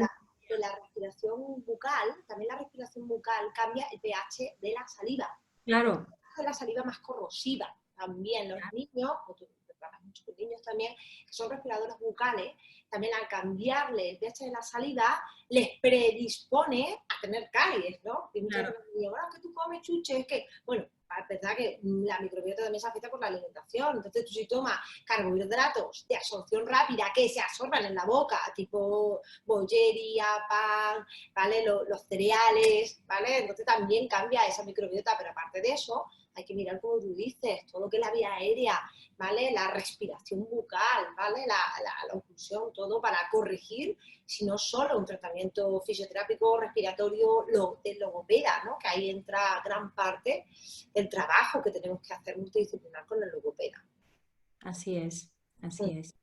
de la respiración bucal, también la respiración bucal cambia el pH de la saliva. Claro. Hace la saliva más corrosiva también. Los niños, tú tratas mucho con niños también, que son respiradores bucales, también al cambiarle el pH de la saliva, les predispone a tener caries, ¿no? Y muchas veces me digo, bueno, es que tú comes chuche, es que, bueno, es verdad que la microbiota también se afecta por la alimentación. Entonces, tú si tomas carbohidratos de absorción rápida que se absorban en la boca, tipo bollería, pan, ¿vale? Los cereales, ¿vale? Entonces también cambia esa microbiota, pero aparte de eso, hay que mirar, como tú dices, todo lo que es la vía aérea, ¿vale? La respiración bucal, ¿vale? La oclusión, todo para corregir, si no solo un tratamiento fisioterápico respiratorio de logopeda, ¿no? Que ahí entra gran parte del trabajo que tenemos que hacer multidisciplinar con el logopeda. Así es, así es.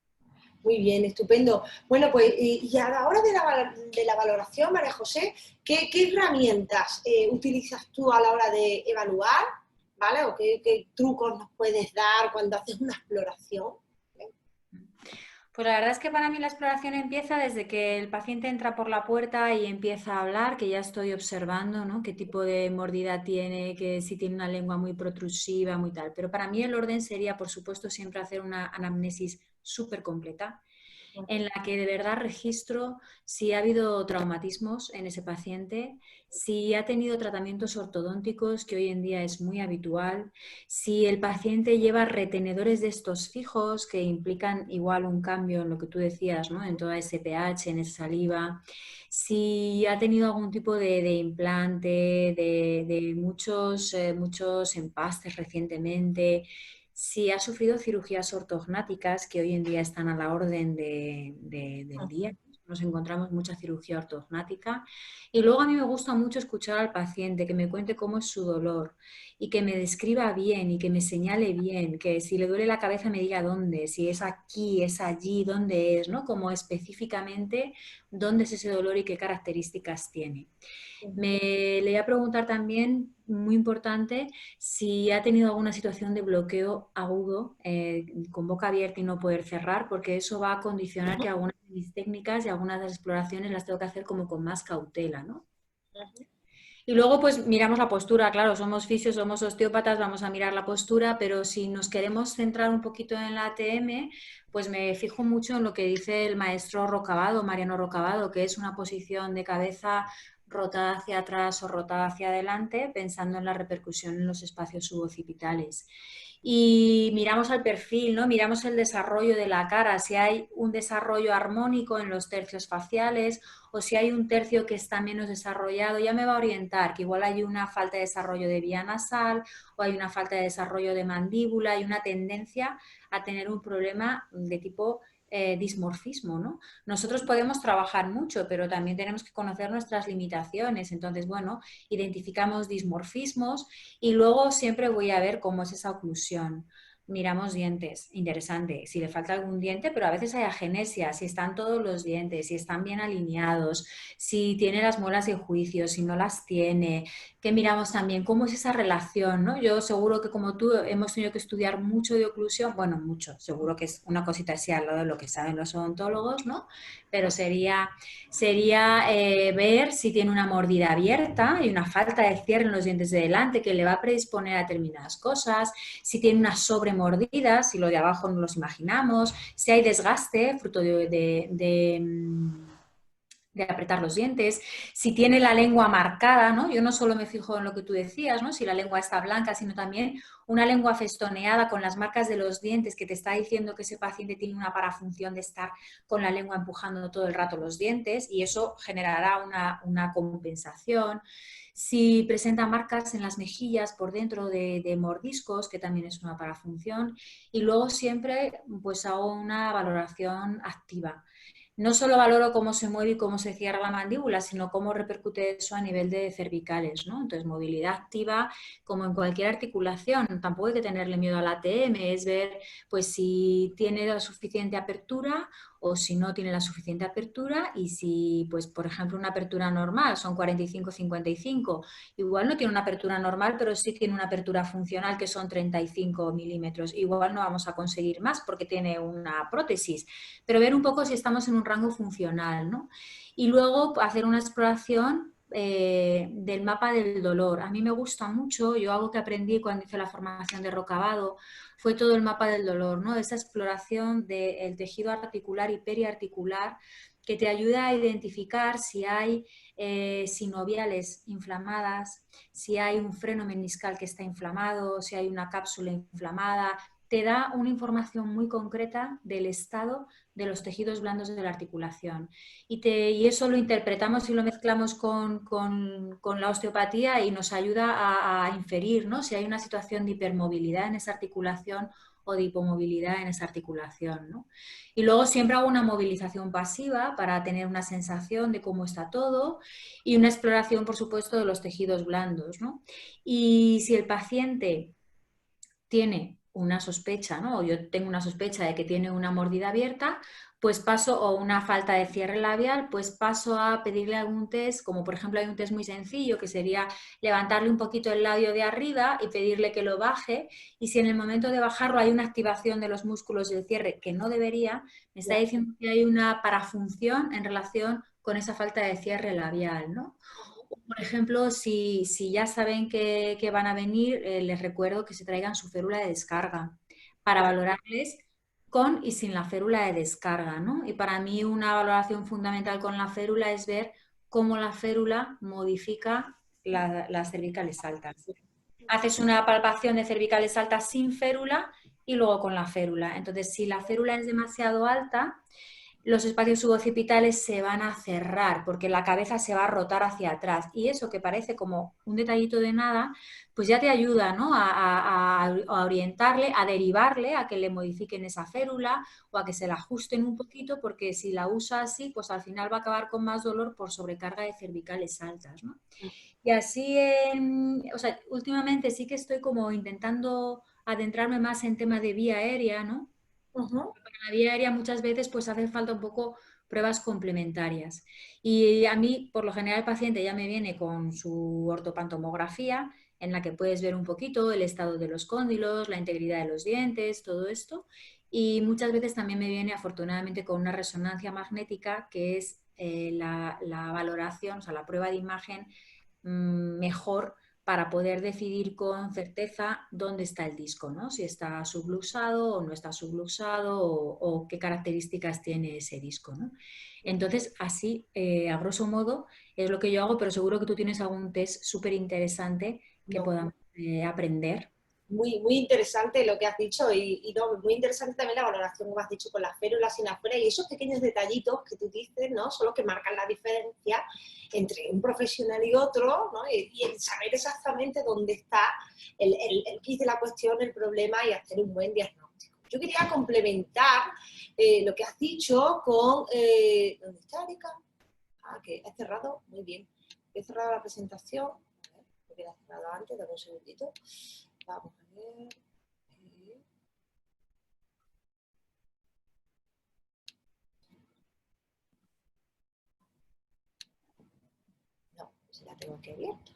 Muy bien, estupendo. Bueno, pues y a la hora de la valoración, María José, ¿qué herramientas utilizas tú a la hora de evaluar? ¿Vale? ¿O qué trucos nos puedes dar cuando haces una exploración? Pues la verdad es que para mí la exploración empieza desde que el paciente entra por la puerta y empieza a hablar, que ya estoy observando, ¿no? Qué tipo de mordida tiene, que si tiene una lengua muy protrusiva, muy tal. Pero para mí el orden sería, por supuesto, siempre hacer una anamnesis súper completa, en la que de verdad registro si ha habido traumatismos en ese paciente, si ha tenido tratamientos ortodónticos, que hoy en día es muy habitual, si el paciente lleva retenedores de estos fijos, que implican igual un cambio en lo que tú decías, ¿no? En toda ese pH, en esa saliva, si ha tenido algún tipo de implante, de muchos empastes recientemente, si ha sufrido cirugías ortognáticas, que hoy en día están a la orden del día. Nos encontramos mucha cirugía ortognática. Y luego a mí me gusta mucho escuchar al paciente, que me cuente cómo es su dolor y que me describa bien y que me señale bien, que si le duele la cabeza me diga dónde, si es aquí, es allí, dónde es, ¿no? Como específicamente dónde es ese dolor y qué características tiene. Le voy a preguntar también, muy importante, si ha tenido alguna situación de bloqueo agudo con boca abierta y no poder cerrar, porque eso va a condicionar que algunas de mis técnicas y algunas de las exploraciones las tengo que hacer como con más cautela, ¿no? Y luego pues miramos la postura, claro, somos fisios, somos osteópatas, vamos a mirar la postura, pero si nos queremos centrar un poquito en la ATM, pues me fijo mucho en lo que dice el maestro Rocabado, Mariano Rocabado, que es una posición de cabeza rotada hacia atrás o rotada hacia adelante, pensando en la repercusión en los espacios suboccipitales. Y miramos al perfil, ¿no? Miramos el desarrollo de la cara, si hay un desarrollo armónico en los tercios faciales o si hay un tercio que está menos desarrollado, ya me va a orientar que igual hay una falta de desarrollo de vía nasal o hay una falta de desarrollo de mandíbula y una tendencia a tener un problema de tipo dismorfismo, ¿no? Nosotros podemos trabajar mucho, pero también tenemos que conocer nuestras limitaciones. Entonces, bueno, identificamos dismorfismos y luego siempre voy a ver cómo es esa oclusión. Miramos dientes, interesante, si le falta algún diente, pero a veces hay agenesia, si están todos los dientes, si están bien alineados, si tiene las muelas en juicio, si no las tiene, que miramos también cómo es esa relación, ¿no? Yo seguro que como tú hemos tenido que estudiar mucho de oclusión, bueno, mucho, seguro que es una cosita así al lado de lo que saben los odontólogos, ¿no? Pero sería ver si tiene una mordida abierta y una falta de cierre en los dientes de delante que le va a predisponer a determinadas cosas, si tiene una sobremordida, si lo de abajo no los imaginamos, si hay desgaste fruto de apretar los dientes, si tiene la lengua marcada, ¿no? Yo no solo me fijo en lo que tú decías, ¿no? Si la lengua está blanca, sino también una lengua festoneada con las marcas de los dientes que te está diciendo que ese paciente tiene una parafunción de estar con la lengua empujando todo el rato los dientes y eso generará una compensación. Si presenta marcas en las mejillas por dentro de mordiscos, que también es una parafunción, y luego siempre pues hago una valoración activa. No solo valoro cómo se mueve y cómo se cierra la mandíbula, sino cómo repercute eso a nivel de cervicales, ¿no? Entonces, movilidad activa, como en cualquier articulación, tampoco hay que tenerle miedo al ATM, es ver pues si tiene la suficiente apertura o si no tiene la suficiente apertura y si, pues, por ejemplo, una apertura normal son 45-55, igual no tiene una apertura normal, pero sí tiene una apertura funcional que son 35 milímetros. Igual no vamos a conseguir más porque tiene una prótesis, pero ver un poco si estamos en un rango funcional, ¿no? Y luego hacer una exploración del mapa del dolor. A mí me gusta mucho, yo algo que aprendí cuando hice la formación de Rocavado fue todo el mapa del dolor, ¿no? Esa exploración del tejido articular y periarticular que te ayuda a identificar si hay sinoviales inflamadas, si hay un freno meniscal que está inflamado, si hay una cápsula inflamada. Te da una información muy concreta del estado de los tejidos blandos de la articulación. Y eso lo interpretamos y lo mezclamos con la osteopatía y nos ayuda a inferir, ¿no?, si hay una situación de hipermovilidad en esa articulación o de hipomovilidad en esa articulación, ¿no? Y luego siempre hago una movilización pasiva para tener una sensación de cómo está todo y una exploración, por supuesto, de los tejidos blandos, ¿no? Y si el paciente tiene una sospecha, ¿no?, o yo tengo una sospecha de que tiene una mordida abierta, pues paso, o una falta de cierre labial, pues paso a pedirle algún test, como por ejemplo hay un test muy sencillo que sería levantarle un poquito el labio de arriba y pedirle que lo baje, y si en el momento de bajarlo hay una activación de los músculos del cierre que no debería, me está diciendo que hay una parafunción en relación con esa falta de cierre labial, ¿no? Por ejemplo, si ya saben que van a venir, les recuerdo que se traigan su férula de descarga para valorarles con y sin la férula de descarga, ¿no? Y para mí una valoración fundamental con la férula es ver cómo la férula modifica las cervicales altas. Haces una palpación de cervicales altas sin férula y luego con la férula. Entonces, si la férula es demasiado alta, los espacios suboccipitales se van a cerrar porque la cabeza se va a rotar hacia atrás, y eso que parece como un detallito de nada, pues ya te ayuda, ¿no?, a orientarle, a derivarle, a que le modifiquen esa férula o a que se la ajusten un poquito, porque si la usa así, pues al final va a acabar con más dolor por sobrecarga de cervicales altas, ¿no? Y así, o sea, últimamente sí que estoy como intentando adentrarme más en tema de vía aérea, ¿no? Para la vía aérea muchas veces pues hace falta un poco pruebas complementarias. Y a mí, por lo general, el paciente ya me viene con su ortopantomografía, en la que puedes ver un poquito el estado de los cóndilos, la integridad de los dientes, todo esto. Y muchas veces también me viene, afortunadamente, con una resonancia magnética, que es la valoración, o sea, la prueba de imagen mejor para poder decidir con certeza dónde está el disco, ¿no? Si está subluxado o no está subluxado, o qué características tiene ese disco, ¿no? Entonces, así, a grosso modo, es lo que yo hago, pero seguro que tú tienes algún test súper interesante que No. podamos aprender. Muy, muy interesante lo que has dicho y no, muy interesante también la valoración que has dicho con las férulas sin afuera, y esos pequeños detallitos que tú dices, ¿no?, son los que marcan la diferencia entre un profesional y otro, ¿no?, y el saber exactamente dónde está el quid de la cuestión, el problema, y hacer un buen diagnóstico. Yo quería complementar lo que has dicho con... ¿dónde está, Erika? Ah, que he cerrado, muy bien. He cerrado la presentación. A ver, lo hubiera cerrado antes, dame un segundito. Vamos a ver. No, se la tengo aquí abierta.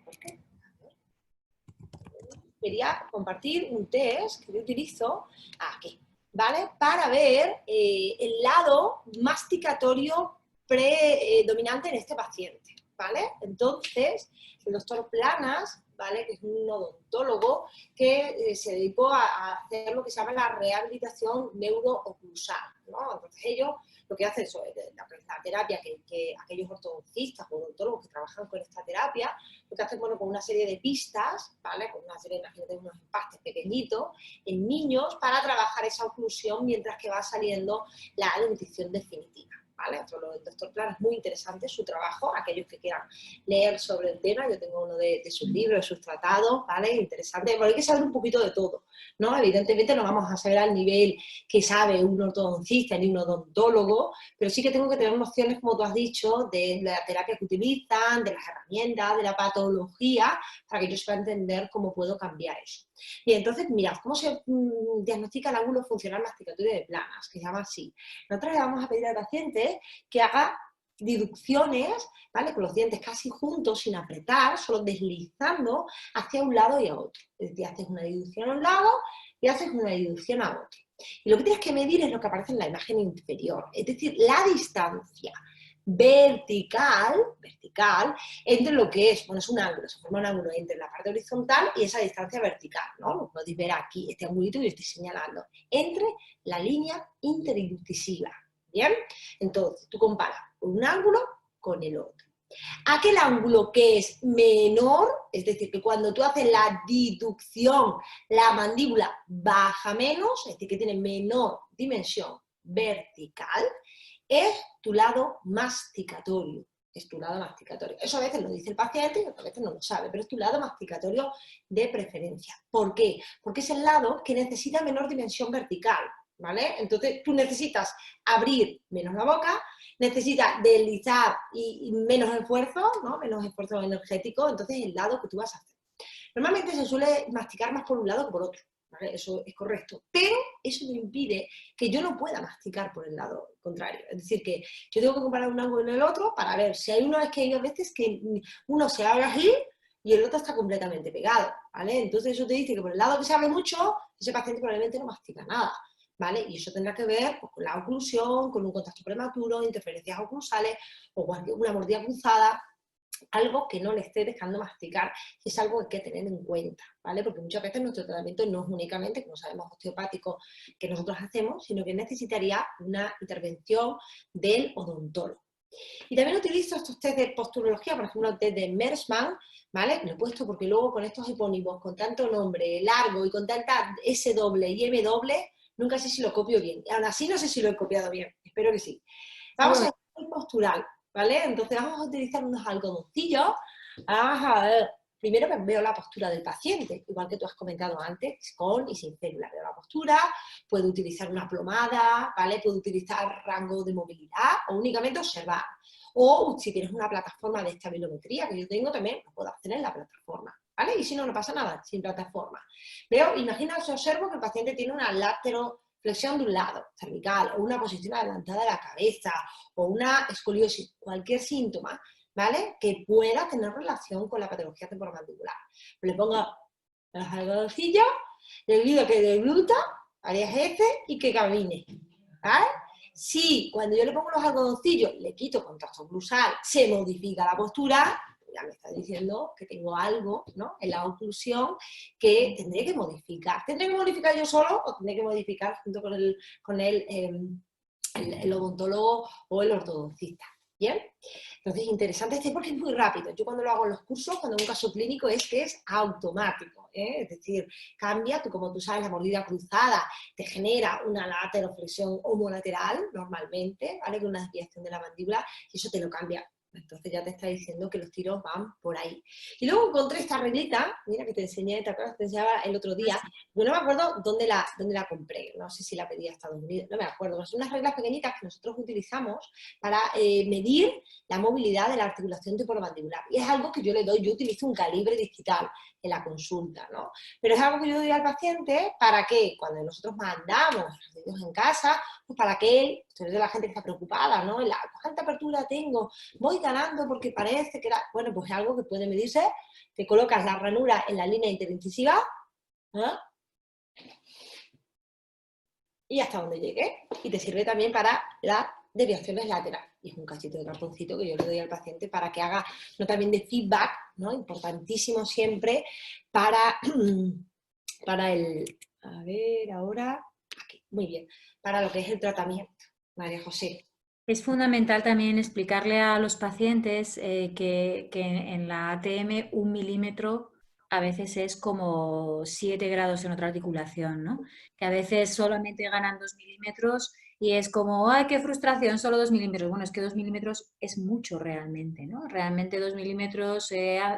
¿Por qué? A ver. Quería compartir un test que yo utilizo aquí, ¿vale? Para ver el lado masticatorio predominante en este paciente, ¿vale? Entonces, el doctor Planas, ¿vale?, que es un odontólogo que se dedicó a hacer lo que se llama la rehabilitación neurooclusal, ¿no? Entonces ellos lo que hacen es la terapia que aquellos ortodoncistas o odontólogos que trabajan con esta terapia, lo que hacen, bueno, con una serie de pistas, ¿vale?, con una serie, imagínate, unos empastes pequeñitos en niños para trabajar esa oclusión mientras que va saliendo la dentición definitiva. ¿Vale? El doctor Planas es muy interesante su trabajo, aquellos que quieran leer sobre el tema, yo tengo uno de sus libros, de sus tratados, ¿vale? Interesante, porque hay que saber un poquito de todo, ¿no? Evidentemente no vamos a saber al nivel que sabe un ortodoncista ni un odontólogo, pero sí que tengo que tener nociones, como tú has dicho, de la terapia que utilizan, de las herramientas, de la patología, para que yo sepa entender cómo puedo cambiar eso. Y entonces, mirad, ¿cómo se diagnostica el ángulo funcional masticatorio de Planas? Que se llama así. Nosotros le vamos a pedir al paciente que haga deducciones, ¿vale?, con los dientes casi juntos, sin apretar, solo deslizando hacia un lado y a otro. Es decir, haces una deducción a un lado y haces una deducción a otro. Y lo que tienes que medir es lo que aparece en la imagen inferior, es decir, la distancia vertical entre lo que es, bueno, es un ángulo, se forma un ángulo entre la parte horizontal y esa distancia vertical, ¿no? Lo podéis ver aquí, este angulito que yo estoy señalando, entre la línea interincisiva, ¿bien? Entonces, tú comparas un ángulo con el otro. Aquel ángulo que es menor, es decir, que cuando tú haces la diducción, la mandíbula baja menos, es decir, que tiene menor dimensión vertical, es tu lado masticatorio. Es tu lado masticatorio. Eso a veces lo dice el paciente y otras veces no lo sabe, pero es tu lado masticatorio de preferencia. ¿Por qué? Porque es el lado que necesita menor dimensión vertical, ¿vale? Entonces tú necesitas abrir menos la boca, necesitas deslizar y menos esfuerzo, ¿no? Menos esfuerzo energético, entonces es el lado que tú vas a hacer. Normalmente se suele masticar más por un lado que por otro, ¿vale? Eso es correcto, pero eso no impide que yo no pueda masticar por el lado contrario. Es decir, que yo tengo que comparar un ángulo con el otro para ver si hay uno, es que hay veces que uno se abre así y el otro está completamente pegado, ¿vale? Entonces eso te dice que por el lado que se abre mucho, ese paciente probablemente no mastica nada, ¿vale? Y eso tendrá que ver pues, con la oclusión, con un contacto prematuro, interferencias oclusales o una mordida cruzada, algo que no le esté dejando masticar, y es algo que hay que tener en cuenta, ¿vale? Porque muchas veces nuestro tratamiento no es únicamente, como sabemos, osteopático que nosotros hacemos, sino que necesitaría una intervención del odontólogo. Y también utilizo estos test de posturología, por ejemplo, el test de Mersman, ¿vale? Lo he puesto porque luego con estos epónimos, con tanto nombre largo y con tanta S doble y M doble, nunca sé si lo copio bien. Y aún así no sé si lo he copiado bien, espero que sí. Vamos a ver el postural, ¿vale? Entonces vamos a utilizar unos algodoncillos. Vamos a ver, primero veo la postura del paciente, igual que tú has comentado antes, con y sin célula. Veo la postura, puedo utilizar una plomada, ¿vale? Puedo utilizar rango de movilidad o únicamente observar. O si tienes una plataforma de estabilometría que yo tengo también, lo puedo hacer en la plataforma, ¿vale? Y si no, no pasa nada, sin plataforma. Veo, imagina, observo que el paciente tiene una lateroflexión de un lado, cervical, o una posición adelantada de la cabeza, o una escoliosis, cualquier síntoma, ¿vale? Que pueda tener relación con la patología temporomandibular. Le pongo los algodoncillos, le pido que degluta varias veces y que camine, ¿vale? Si cuando yo le pongo los algodoncillos le quito contacto oclusal, se modifica la postura, ya me está diciendo que tengo algo, ¿no?, en la oclusión que tendré que modificar. ¿Tendré que modificar yo solo o tendré que modificar junto con el odontólogo o el ortodoncista? ¿Bien? Entonces, interesante este porque es muy rápido. Yo cuando lo hago en los cursos, cuando en un caso clínico, es que es automático, ¿eh? Es decir, cambia, como tú sabes, la mordida cruzada te genera una lateroflexión homolateral, normalmente, ¿vale? Con una desviación de la mandíbula, y eso te lo cambia. Entonces ya te está diciendo que los tiros van por ahí. Y luego encontré esta reglita, mira que te enseñé, ¿te acuerdas? Te enseñaba el otro día. Yo no me acuerdo dónde la compré, no sé si la pedí a Estados Unidos, no me acuerdo. Son unas reglas pequeñitas que nosotros utilizamos para medir la movilidad de la articulación temporomandibular. Y es algo que yo le doy, yo utilizo un calibre digital en la consulta, ¿no? Pero es algo que yo doy al paciente para que cuando nosotros mandamos los ejercicios en casa, pues para que, sobre todo la gente que está preocupada, ¿no? ¿Cuánta apertura tengo? Voy ganando porque parece que era... Bueno, pues es algo que puede medirse, te colocas la ranura en la línea interincisiva, ¿eh? Y hasta donde llegue. Y te sirve también para las desviaciones laterales. Y es un cachito de cartoncito que yo le doy al paciente para que haga, no también de feedback, ¿no? Importantísimo siempre para el... A ver, ahora... Aquí, muy bien. Para lo que es el tratamiento. María José. Es fundamental también explicarle a los pacientes que en la ATM 1 milímetro a veces es como 7 grados en otra articulación, ¿no? Que a veces solamente ganan 2 milímetros y es como, ¡ay, qué frustración! Solo 2 milímetros. Bueno, es que 2 milímetros es mucho realmente, ¿no? Realmente 2 milímetros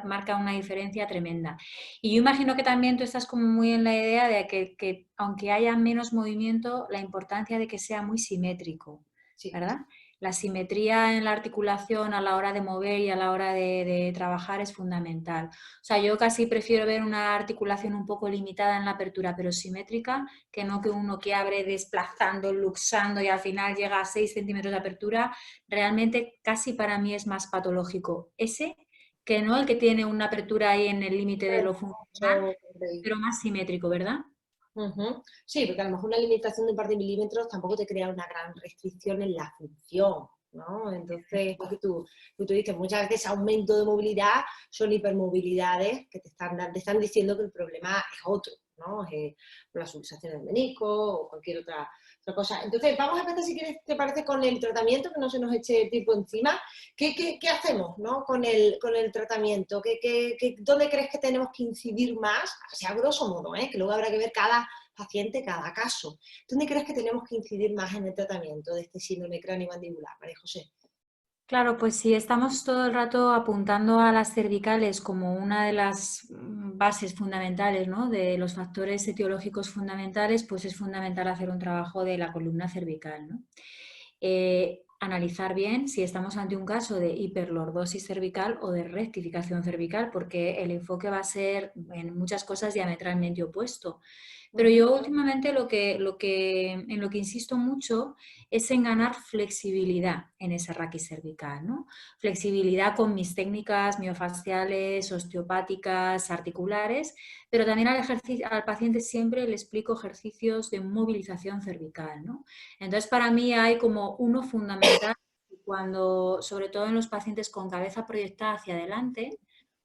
marca una diferencia tremenda. Y yo imagino que también tú estás como muy en la idea de que aunque haya menos movimiento, la importancia de que sea muy simétrico. Sí. ¿Verdad? La simetría en la articulación a la hora de mover y a la hora de trabajar es fundamental. O sea, yo casi prefiero ver una articulación un poco limitada en la apertura, pero simétrica, que no que uno que abre desplazando, luxando y al final llega a 6 centímetros de apertura. Realmente casi para mí es más patológico ese que no el que tiene una apertura ahí en el límite de lo funcional, pero más simétrico, ¿verdad? Sí, porque a lo mejor una limitación de un par de milímetros tampoco te crea una gran restricción en la función, ¿no? Entonces, lo que tú dices, muchas veces aumento de movilidad son hipermovilidades que te están diciendo que el problema es otro, ¿no? La subluxación del menisco o cualquier otra cosa. Entonces, vamos a empezar, si quieres, te parece, con el tratamiento, que no se nos eche tiempo encima. ¿Qué hacemos, ¿no? con el tratamiento? ¿Dónde crees que tenemos que incidir más? O sea, a grosso modo, que luego habrá que ver cada paciente, cada caso. ¿Dónde crees que tenemos que incidir más en el tratamiento de este síndrome craneomandibular, María José? Claro, pues si estamos todo el rato apuntando a las cervicales como una de las bases fundamentales, ¿no?, de los factores etiológicos fundamentales, pues es fundamental hacer un trabajo de la columna cervical, ¿no? Analizar bien si estamos ante un caso de hiperlordosis cervical o de rectificación cervical, porque el enfoque va a ser en muchas cosas diametralmente opuesto. Pero yo últimamente en lo que insisto mucho es en ganar flexibilidad en ese raquis cervical, ¿no? Flexibilidad con mis técnicas miofasciales, osteopáticas, articulares, pero también al paciente siempre le explico ejercicios de movilización cervical, ¿no? Entonces, para mí hay como uno fundamental cuando, sobre todo en los pacientes con cabeza proyectada hacia adelante,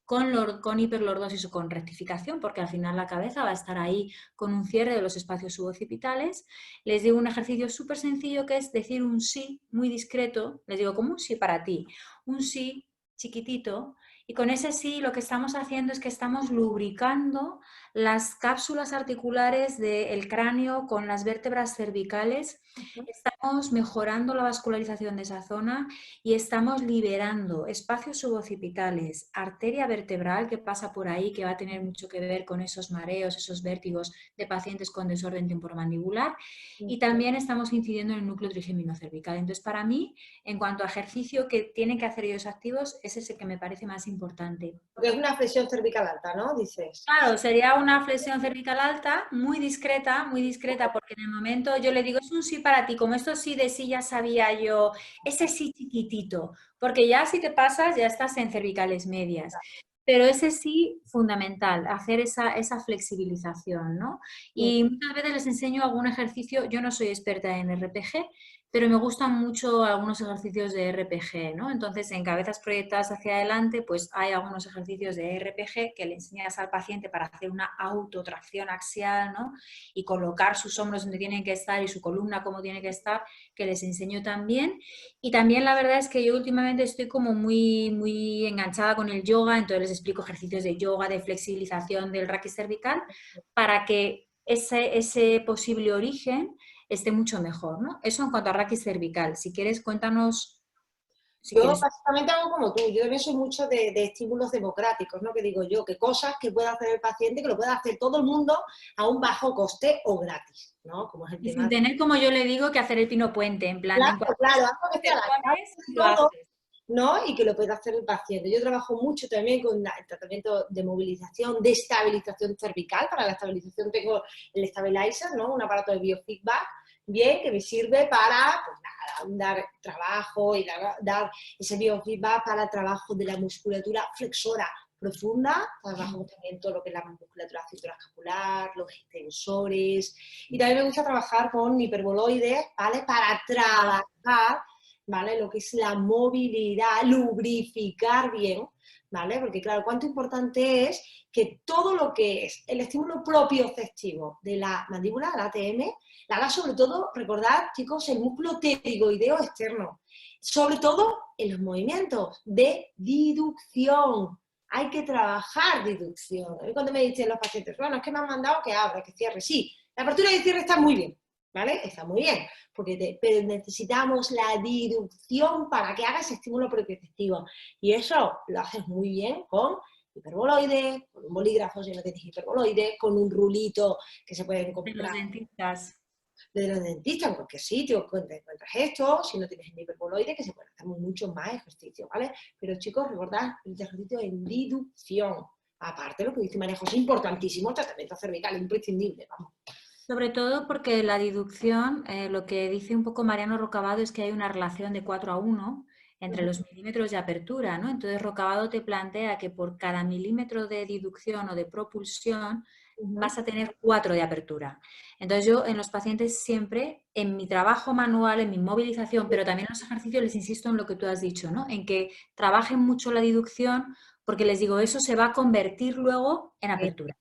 con hiperlordosis o con rectificación, porque al final la cabeza va a estar ahí con un cierre de los espacios suboccipitales, les digo un ejercicio súper sencillo que es decir un sí muy discreto, les digo como un sí para ti, un sí chiquitito, y con ese sí lo que estamos haciendo es que estamos lubricando las cápsulas articulares del cráneo con las vértebras cervicales, estamos mejorando la vascularización de esa zona y estamos liberando espacios suboccipitales, arteria vertebral que pasa por ahí, que va a tener mucho que ver con esos mareos, esos vértigos de pacientes con desorden temporomandibular, y también estamos incidiendo en el núcleo trigeminocervical. Entonces, para mí, en cuanto a ejercicio que tienen que hacer ellos activos, ese es el que me parece más importante. Porque es una flexión cervical alta, ¿no? Dices. Claro, sería una flexión cervical alta, muy discreta, porque en el momento yo le digo, es un sí para ti, como esto sí de sí ya sabía yo, ese sí chiquitito, porque ya si te pasas ya estás en cervicales medias. Pero ese sí, fundamental, hacer esa flexibilización, ¿no? Y muchas veces les enseño algún ejercicio, yo no soy experta en RPG, pero me gustan mucho algunos ejercicios de RPG, ¿no? Entonces, en cabezas proyectadas hacia adelante, pues hay algunos ejercicios de RPG que le enseñas al paciente para hacer una autotracción axial, ¿no? Y colocar sus hombros donde tienen que estar y su columna como tiene que estar, que les enseño también. Y también la verdad es que yo últimamente estoy como muy enganchada con el yoga, entonces les explico ejercicios de yoga, de flexibilización del raquis cervical, para que ese posible origen esté mucho mejor, ¿no? Eso en cuanto a raquis cervical. Si quieres, cuéntanos. Yo básicamente hago como tú, yo también soy mucho de estímulos democráticos, ¿no? Que digo yo, que cosas que pueda hacer el paciente, que lo pueda hacer todo el mundo a un bajo coste o gratis, ¿no? Como es el Y tema. sin tener, como yo le digo, que hacer el pino puente, en plan, en Claro, cuanto claro, algo que esté te a la pones, de lo todo, haces. ¿no? Y que lo pueda hacer el paciente. Yo trabajo mucho también con el tratamiento de movilización, de estabilización cervical. Para la estabilización tengo el Stabilizer, ¿no? Un aparato de biofeedback, bien, que me sirve para, pues nada, dar trabajo y dar ese biofeedback para el trabajo de la musculatura flexora profunda. Trabajamos también todo lo que es la musculatura escapular, los extensores. Y también me gusta trabajar con hiperboloides, ¿vale? Para trabajar, ¿vale? Lo que es la movilidad, lubrificar bien, ¿vale? Porque claro, cuánto importante es que todo lo que es el estímulo propioceptivo de la mandíbula, la ATM, la haga sobre todo, recordad, chicos, el músculo pterigoideo externo, sobre todo en los movimientos de deducción. Hay que trabajar deducción. Cuando me dicen los pacientes, bueno, es que me han mandado que abra, que cierre. Sí, la apertura y el cierre está muy bien, ¿vale? Está muy bien, pero necesitamos la deducción para que haga ese estímulo propioceptivo. Y eso lo haces muy bien con hiperboloides, con un bolígrafo si no tienes hiperboloides, con un rulito que se pueden De los comprar dentistas. de los dentistas en cualquier sitio, encuentras esto, si no tienes el hiperboloide, que se pueden hacer mucho más ejercicio, ¿vale? Pero chicos, recordad, el ejercicio en deducción. Aparte, lo que dice María José, importantísimo, el tratamiento cervical, imprescindible, vamos. Sobre todo porque la deducción, lo que dice un poco Mariano Rocabado es que hay una relación de 4:1 entre los milímetros de apertura, ¿no? Entonces Rocabado te plantea que por cada milímetro de diducción o de propulsión vas a tener 4 de apertura. Entonces yo en los pacientes siempre, en mi trabajo manual, en mi movilización, pero también en los ejercicios les insisto en lo que tú has dicho, ¿no? En que trabajen mucho la diducción porque les digo, eso se va a convertir luego en apertura.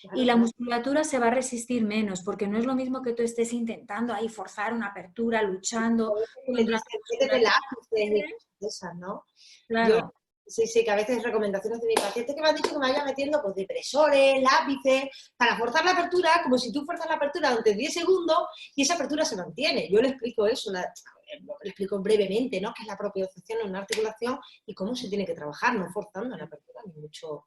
Claro, Y la claro. musculatura se va a resistir menos, porque no es lo mismo que tú estés intentando ahí forzar una apertura, luchando Le contra dicen, la métete musculatura. lápices y cosas de esas, ¿no? Yo, Claro, sí, que a veces recomendaciones de mi paciente que me han dicho que me vaya metiendo pues depresores, lápices, para forzar la apertura, como si tú fuerzas la apertura durante 10 segundos y esa apertura se mantiene. Yo le explico eso, le explico brevemente, ¿no? Qué es la propiocepción en una articulación y cómo se tiene que trabajar, no forzando la apertura, ni mucho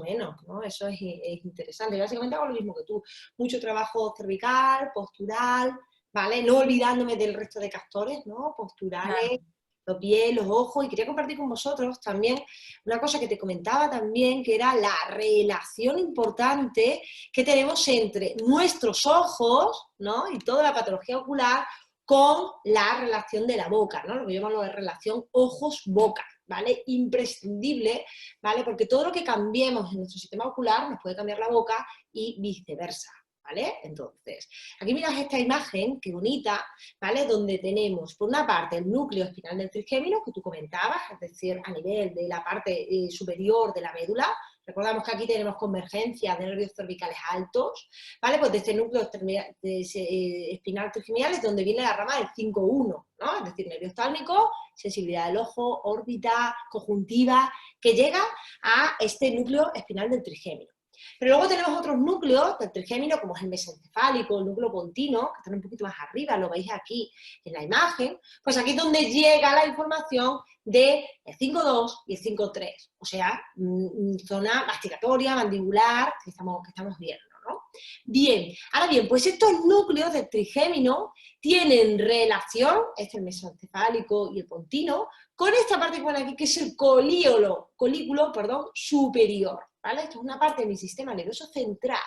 menos, ¿no? Eso es interesante. Y básicamente hago lo mismo que tú. Mucho trabajo cervical, postural, ¿vale? No olvidándome del resto de castores, ¿no? Posturales, claro. los pies, los ojos, y quería compartir con vosotros también una cosa que te comentaba también, que era la relación importante que tenemos entre nuestros ojos, ¿no? Y toda la patología ocular con la relación de la boca, ¿no? Lo que llamamos la relación ojos-boca, ¿vale? Imprescindible, ¿vale? Porque todo lo que cambiemos en nuestro sistema ocular nos puede cambiar la boca y viceversa, ¿vale? Entonces, aquí miras esta imagen, qué bonita, ¿vale? Donde tenemos, por una parte, el núcleo espinal del trigémino, que tú comentabas, es decir, a nivel de la parte superior de la médula. Recordamos que aquí tenemos convergencia de nervios cervicales altos, ¿vale? Pues de este núcleo espinal trigemial es donde viene la rama del 5-1, ¿no? Es decir, nervio oftálmico, sensibilidad del ojo, órbita, conjuntiva, que llega a este núcleo espinal del trigémino. Pero luego tenemos otros núcleos del trigémino, como es el mesencefálico, el núcleo pontino, que están un poquito más arriba, lo veis aquí en la imagen. Pues aquí es donde llega la información del 5-2 y el 5-3, o sea, zona masticatoria, mandibular, que estamos viendo, ¿no? Bien, ahora bien, pues estos núcleos del trigémino tienen relación, este es el mesencefálico y el pontino, con esta parte que pone aquí, que es el colículo superior, ¿vale? Esto es una parte de mi sistema nervioso central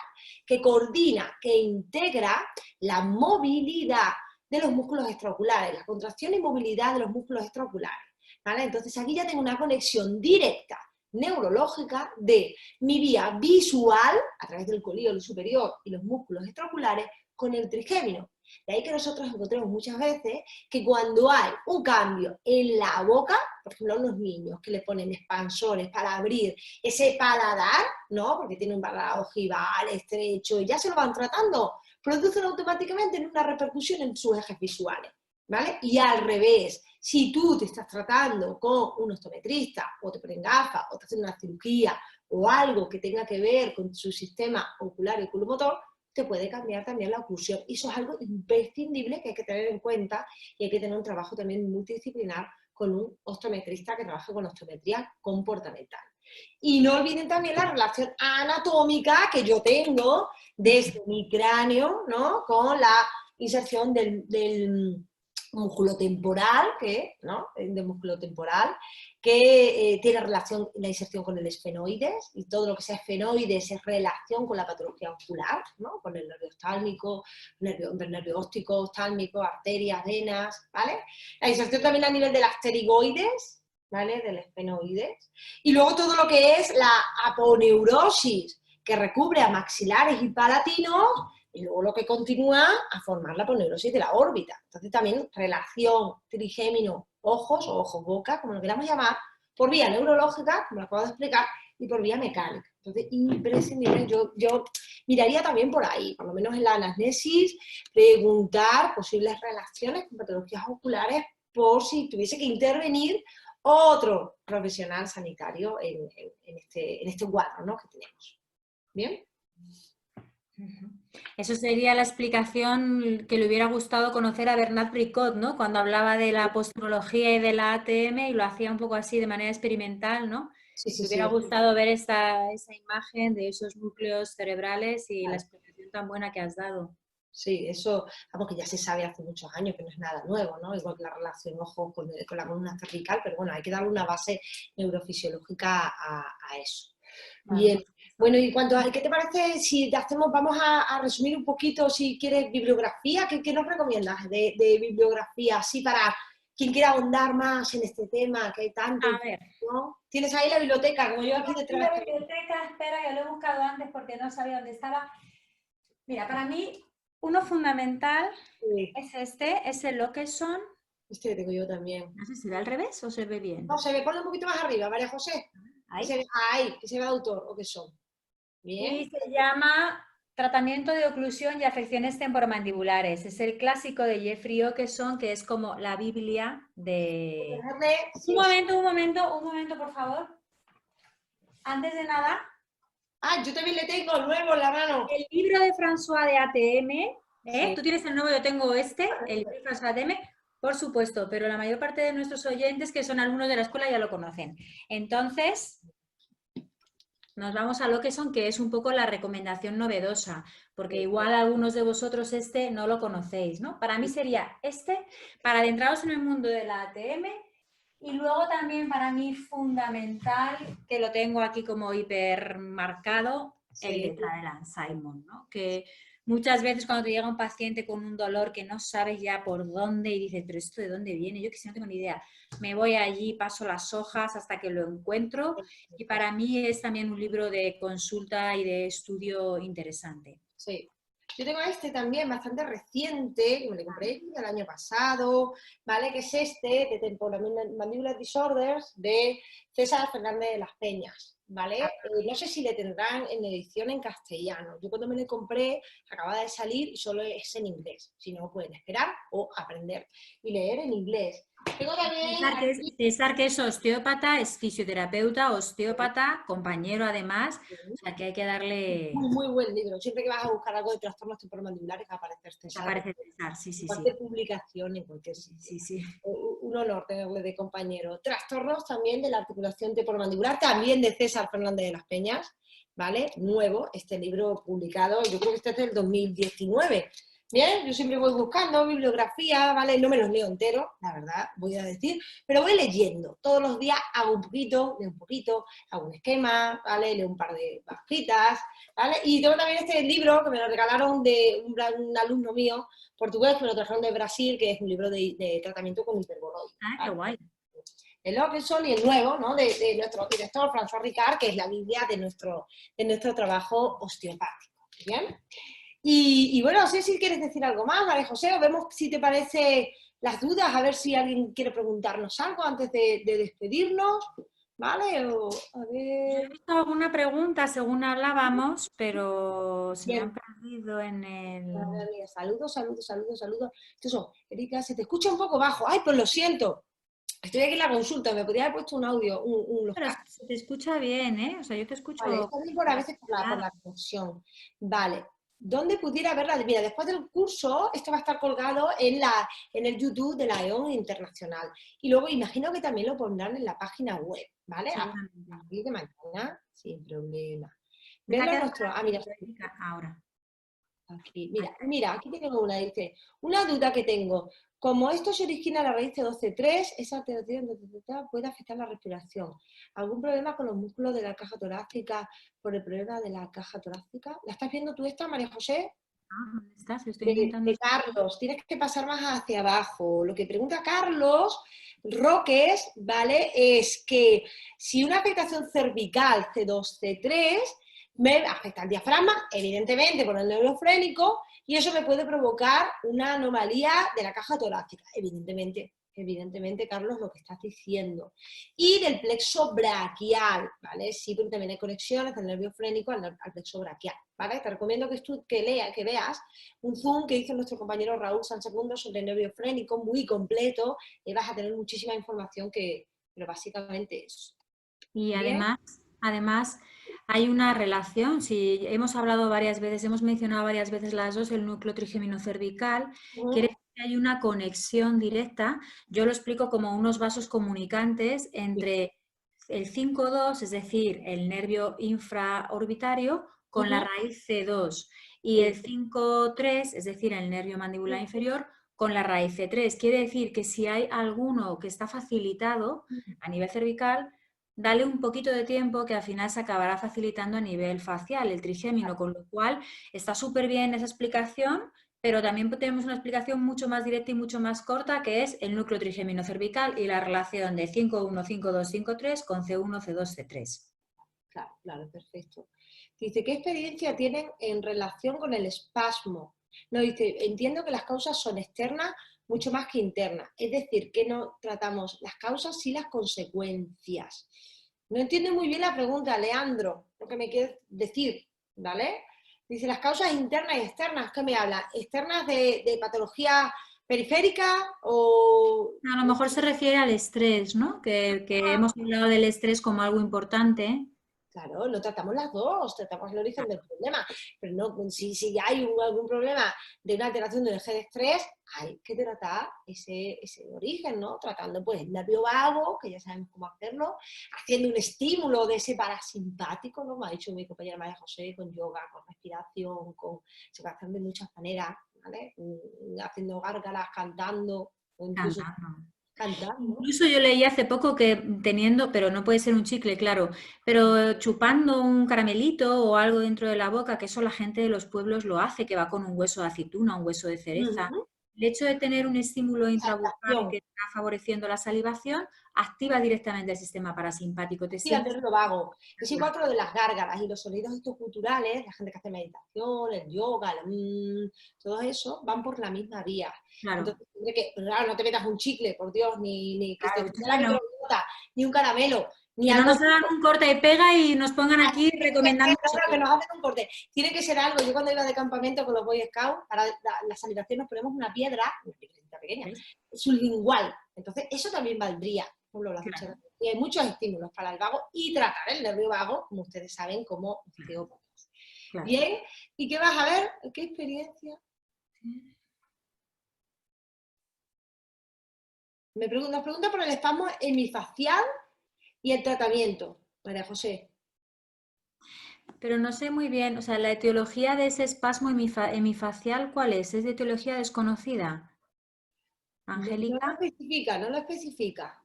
que coordina, que integra la movilidad de los músculos extraoculares, la contracción y movilidad de los músculos extraoculares, ¿vale? Entonces aquí ya tengo una conexión directa neurológica de mi vía visual, a través del colículo superior y los músculos extraoculares, con el trigémino. De ahí que nosotros encontremos muchas veces que cuando hay un cambio en la boca, por ejemplo, a unos niños que le ponen expansores para abrir ese paladar, ¿no? Porque tiene un paladar ojival, estrecho, y ya se lo van tratando, producen automáticamente una repercusión en sus ejes visuales, ¿vale? Y al revés, si tú te estás tratando con un optometrista, o te ponen gafas, o te hacen una cirugía, o algo que tenga que ver con su sistema ocular y oculomotor, te puede cambiar también la oclusión. Y eso es algo imprescindible que hay que tener en cuenta y hay que tener un trabajo también multidisciplinar con un optometrista que trabaje con optometría comportamental. Y no olviden también la relación anatómica que yo tengo desde mi cráneo, ¿no? Con la inserción del músculo temporal, ¿no? Del músculo temporal, que tiene relación la inserción con el esfenoides, y todo lo que sea esfenoides es relación con la patología ocular, ¿no? Con el nervio oftálmico, nervio óptico, oftálmico, arterias, venas, ¿vale? La inserción también a nivel de las pterigoides, ¿vale? Del esfenoides. Y luego todo lo que es la aponeurosis, que recubre a maxilares y palatinos, y luego lo que continúa a formar la aponeurosis de la órbita. Entonces también relación trigémino-ojos o ojos-boca, como lo queramos llamar, por vía neurológica, como lo acabo de explicar, y por vía mecánica. Entonces, imprescindible, yo miraría también por ahí, por lo menos en la anamnesis, preguntar posibles relaciones con patologías oculares por si tuviese que intervenir otro profesional sanitario en este cuadro, ¿no? Que tenemos. ¿Bien? Eso sería la explicación que le hubiera gustado conocer a Bernard Bricot, ¿no? Cuando hablaba de la posturología y de la ATM y lo hacía un poco así de manera experimental, ¿no? Sí, sí, Me hubiera sí. gustado ver esa imagen de esos núcleos cerebrales y la Vale. explicación tan buena que has dado. Sí, eso, vamos, que ya se sabe hace muchos años, que no es nada nuevo, ¿no? Igual que la relación ojo con la columna cervical, pero bueno, hay que darle una base neurofisiológica a eso. Claro. Bien, bueno, y cuanto a, ¿qué te parece si te hacemos, vamos a resumir un poquito, si quieres, bibliografía? ¿Qué nos recomiendas de bibliografía así para quien quiera ahondar más en este tema, que hay tanto, A ver. ¿no? Tienes ahí la biblioteca, como yo aquí detrás. La biblioteca, espera, que lo he buscado antes porque no sabía dónde estaba. Mira, para mí, uno fundamental Sí, es este, es el Lockeson. este que tengo yo también. No sé si va al revés o se ve bien. No, se ve, ponlo un poquito más arriba, María José. Ahí. Que se ve autor, o que son. Bien. Y se llama Tratamiento de oclusión y afecciones temporomandibulares. Es el clásico de Jeffrey Okeson, que es como la Biblia de... Sí, Un momento, por favor. Antes de nada, ah, yo también le tengo el nuevo en la mano. el libro de François de ATM, Sí. Tú tienes el nuevo, yo tengo este, el libro de François de ATM, por supuesto, pero la mayor parte de nuestros oyentes, que son alumnos de la escuela, ya lo conocen. Entonces, nos vamos a lo que son, que es un poco la recomendación novedosa, porque igual algunos de vosotros este no lo conocéis, ¿no? Para mí sería este, para adentraros en el mundo de la ATM, y luego también para mí fundamental, que lo tengo aquí como hipermarcado, el de Travelan Simon, ¿no? Que muchas veces cuando te llega un paciente con un dolor que no sabes ya por dónde y dices, pero ¿esto de dónde viene? Yo que si no tengo ni idea. Me voy allí, paso las hojas hasta que lo encuentro y para mí es también un libro de consulta y de estudio interesante. Sí. Yo tengo este también bastante reciente, que me lo compré el año pasado, ¿vale? Que es este, de Temporomandibular Disorders, de César Fernández de las Peñas, ¿vale? No sé si le tendrán en edición en castellano. Yo cuando me lo compré, acababa de salir y solo es en inglés. Si no, pueden esperar o aprender y leer en inglés. Tengo también César, que es osteópata, es fisioterapeuta, osteópata, compañero además, o sea que hay que darle... Muy, muy buen libro. Siempre que vas a buscar algo de trastornos temporomandibulares, va a aparecer César. Aparece César, sí, sí, En sí. cualquier publicación, en cualquier sitio. Sí, sí. Un honor tenerle de compañero. Trastornos también de la articulación temporomandibular, también de César Fernández de las Peñas, ¿vale? Nuevo, este libro publicado, yo creo que este es del 2019. Bien, yo siempre voy buscando bibliografía, ¿vale? No me los leo entero, la verdad, voy a decir, pero voy leyendo. Todos los días hago un poquito, leo un poquito, hago un esquema, ¿vale? Leo un par de pajitas, ¿vale? Y tengo también este libro que me lo regalaron de un alumno mío, portugués, que lo trajeron de Brasil, que es un libro de tratamiento con hiperboloides. Ah, qué guay. El Lockeson y el nuevo, ¿no? De nuestro director, François Ricard, que es la Biblia de nuestro trabajo osteopático. ¿Bien? Y bueno, no sé si quieres decir algo más, María José, o vemos si te parece las dudas, a ver si alguien quiere preguntarnos algo antes de despedirnos, ¿vale? O, a ver... He visto alguna pregunta según hablábamos, pero se me Bien. han perdido en el... Madre mía, saludos, saludos, saludos, saludos. Eso, Erika, se te escucha un poco bajo. Ay, pues lo siento. Estoy aquí en la consulta, me podría haber puesto un audio, los Pero cascos. se te escucha bien, ¿eh? O sea, yo te Vale, escucho... está bien por a veces por la conexión. Vale. ¿Dónde pudiera verla? Mira, después del curso, esto va a estar colgado en el YouTube de la EON Internacional. Y luego imagino que también lo pondrán en la página web, ¿vale? A partir de mañana, sin problema. Verlo en nuestro... Ah, mira, ahora. aquí, mira, aquí tengo una, dice, una duda que tengo. Como esto se origina a la raíz de 12.3, esa alteración puede afectar la respiración. ¿Algún problema con los músculos de la caja torácica por el problema de la caja torácica? ¿La estás viendo tú esta, María José? ¿Dónde estás? Estoy intentando... De Carlos, tienes que pasar más hacia abajo. Lo que pregunta Carlos Roques, ¿vale? Es que si una afectación cervical C2, C3 me afecta al diafragma, evidentemente por el neurofrénico, y eso me puede provocar una anomalía de la caja torácica, evidentemente, Carlos, lo que estás diciendo. Y del plexo braquial, ¿vale? Sí, porque también hay conexiones del nervio frénico al plexo braquial, ¿vale? Te recomiendo que veas un Zoom que hizo nuestro compañero Raúl Sansegundo sobre el nervio frénico, muy completo, y vas a tener muchísima información pero básicamente eso. Y además hay una relación, si hemos hablado varias veces, hemos mencionado varias veces las dos, el núcleo trigémino cervical, quiere decir que hay una conexión directa, yo lo explico como unos vasos comunicantes entre el 5-2, es decir, el nervio infraorbitario, con la raíz C2, y el 5-3, es decir, el nervio mandibular inferior, con la raíz C3. Quiere decir que si hay alguno que está facilitado a nivel cervical, dale un poquito de tiempo que al final se acabará facilitando a nivel facial, el trigémino, con lo cual está súper bien esa explicación, pero también tenemos una explicación mucho más directa y mucho más corta, que es el núcleo trigémino cervical y la relación de 5,1, 5,2, 5,3 con C1, C2, C3. Claro, claro, perfecto. Dice, ¿qué experiencia tienen en relación con el espasmo? No, dice, entiendo que las causas son externas mucho más que internas. Es decir, que no tratamos las causas y las consecuencias. No entiendo muy bien la pregunta, Leandro, lo que me quieres decir, ¿vale? Dice, las causas internas y externas, ¿qué me habla? ¿Externas de patología periférica o...? A lo mejor se refiere al estrés, ¿no? Que hemos hablado del estrés como algo importante. Claro, no tratamos las dos, tratamos el origen del problema, pero no, si hay algún problema de una alteración del eje de estrés, hay que tratar ese origen, ¿no? Tratando pues el nervio vago, que ya sabemos cómo hacerlo, haciendo un estímulo de ese parasimpático, ¿no? Me ha dicho mi compañera María José, con yoga, con respiración, se puede hacer de muchas maneras, ¿vale? Haciendo gárgaras, cantando, o incluso Cantando. cantando. Incluso yo leí hace poco que teniendo, pero no puede ser un chicle, claro, pero chupando un caramelito o algo dentro de la boca, que eso la gente de los pueblos lo hace, que va con un hueso de aceituna, un hueso de cereza. Ujú. El hecho de tener un estímulo intrabucal Acción. que está favoreciendo la salivación activa directamente el sistema parasimpático. Te Sí, al sientes nervio vago. Es igual regular. que lo de las gárgaras y los sonidos estos culturales, la gente que hace meditación, el yoga, todo eso, van por la misma vía. Claro, Entonces, claro, no te metas un chicle, por Dios, ni que claro, te chicle la no. microbiota, ni un caramelo, ni Que no algo nos hagan un corta y pega y nos pongan aquí recomendando que chicle. nos hacen un corte. Tiene que ser algo. Yo cuando iba de campamento con los Boy Scouts, para la salivación nos ponemos una piedra pequeña, ¿Ves? sublingual. Entonces, eso también valdría. Por ejemplo, las Claro, y hay muchos estímulos para el vago y tratar el nervio vago, como ustedes saben, como osteópatas. claro. Bien, ¿y qué vas a ver? ¿Qué experiencia? Nos pregunta por el espasmo hemifacial y el tratamiento, María José. Pero no sé muy bien, o sea, la etiología de ese espasmo hemifacial, ¿cuál es? ¿Es de etiología desconocida? No lo Angélica. especifica, no lo especifica.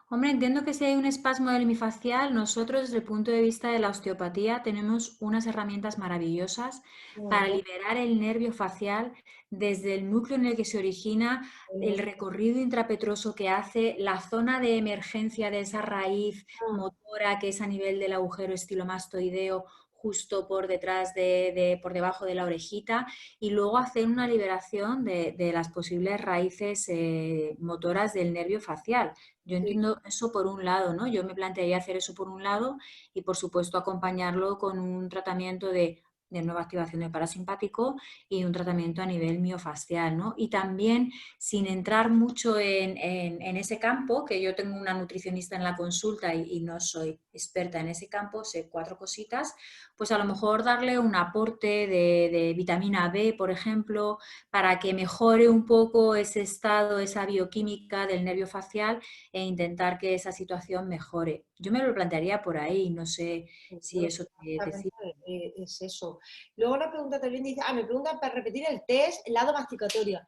Hombre, entiendo que si hay un espasmo del hemifacial, nosotros desde el punto de vista de la osteopatía tenemos unas herramientas maravillosas para Ujú, liberar el nervio facial desde el núcleo en el que se origina, el ujú, recorrido intrapetroso que hace, la zona de emergencia de esa raíz motora que es a nivel del agujero estilomastoideo justo por detrás por debajo de la orejita, y luego hacer una liberación de las posibles raíces motoras del nervio facial. Yo sí. entiendo eso por un lado, ¿no? Yo me plantearía hacer eso por un lado y, por supuesto, acompañarlo con un tratamiento de nueva activación del parasimpático y un tratamiento a nivel miofascial, ¿no? Y también, sin entrar mucho en ese campo, que yo tengo una nutricionista en la consulta y no soy experta en ese campo, sé 4 cositas, pues a lo mejor darle un aporte de vitamina B, por ejemplo, para que mejore un poco ese estado, esa bioquímica del nervio facial e intentar que esa situación mejore. Yo me lo plantearía por ahí, no sé si eso te Exactamente, sirve. es eso. Luego la pregunta también dice, me preguntan para repetir el test, el lado masticatorio.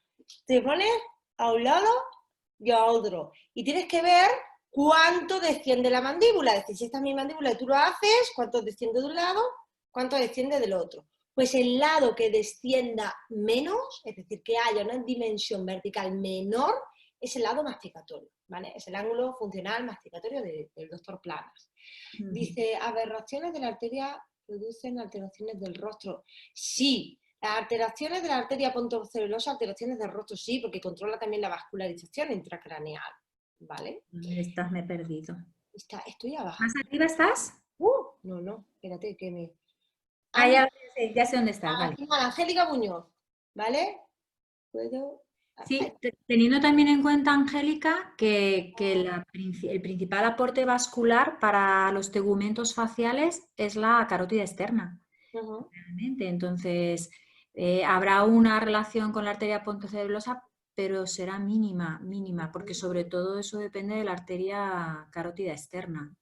Te pones a un lado y a otro. Y tienes que ver cuánto desciende la mandíbula. Es decir, si esta es mi mandíbula y tú lo haces, cuánto desciende de un lado, cuánto desciende del otro. Pues el lado que descienda menos, es decir, que haya una dimensión vertical menor, es el lado masticatorio, ¿vale? Es el ángulo funcional masticatorio del doctor Planas. Dice, aberraciones de la arteria producen alteraciones del rostro. Sí, las alteraciones de la arteria pontocelulosa, alteraciones del rostro, sí, porque controla también la vascularización intracraneal, ¿vale? ¿Dónde estás? Me he perdido. Estoy abajo. ¿Más arriba estás? No, espérate, que me... Ah, ya sé dónde estás, Al vale. final, Angélica Muñoz, ¿vale? Puedo... Sí, teniendo también en cuenta, Angélica, que el principal aporte vascular para los tegumentos faciales es la carótida externa, Ujú. realmente. Entonces, habrá una relación con la arteria pontocelulosa, pero será mínima, mínima, porque sobre todo eso depende de la arteria carótida externa.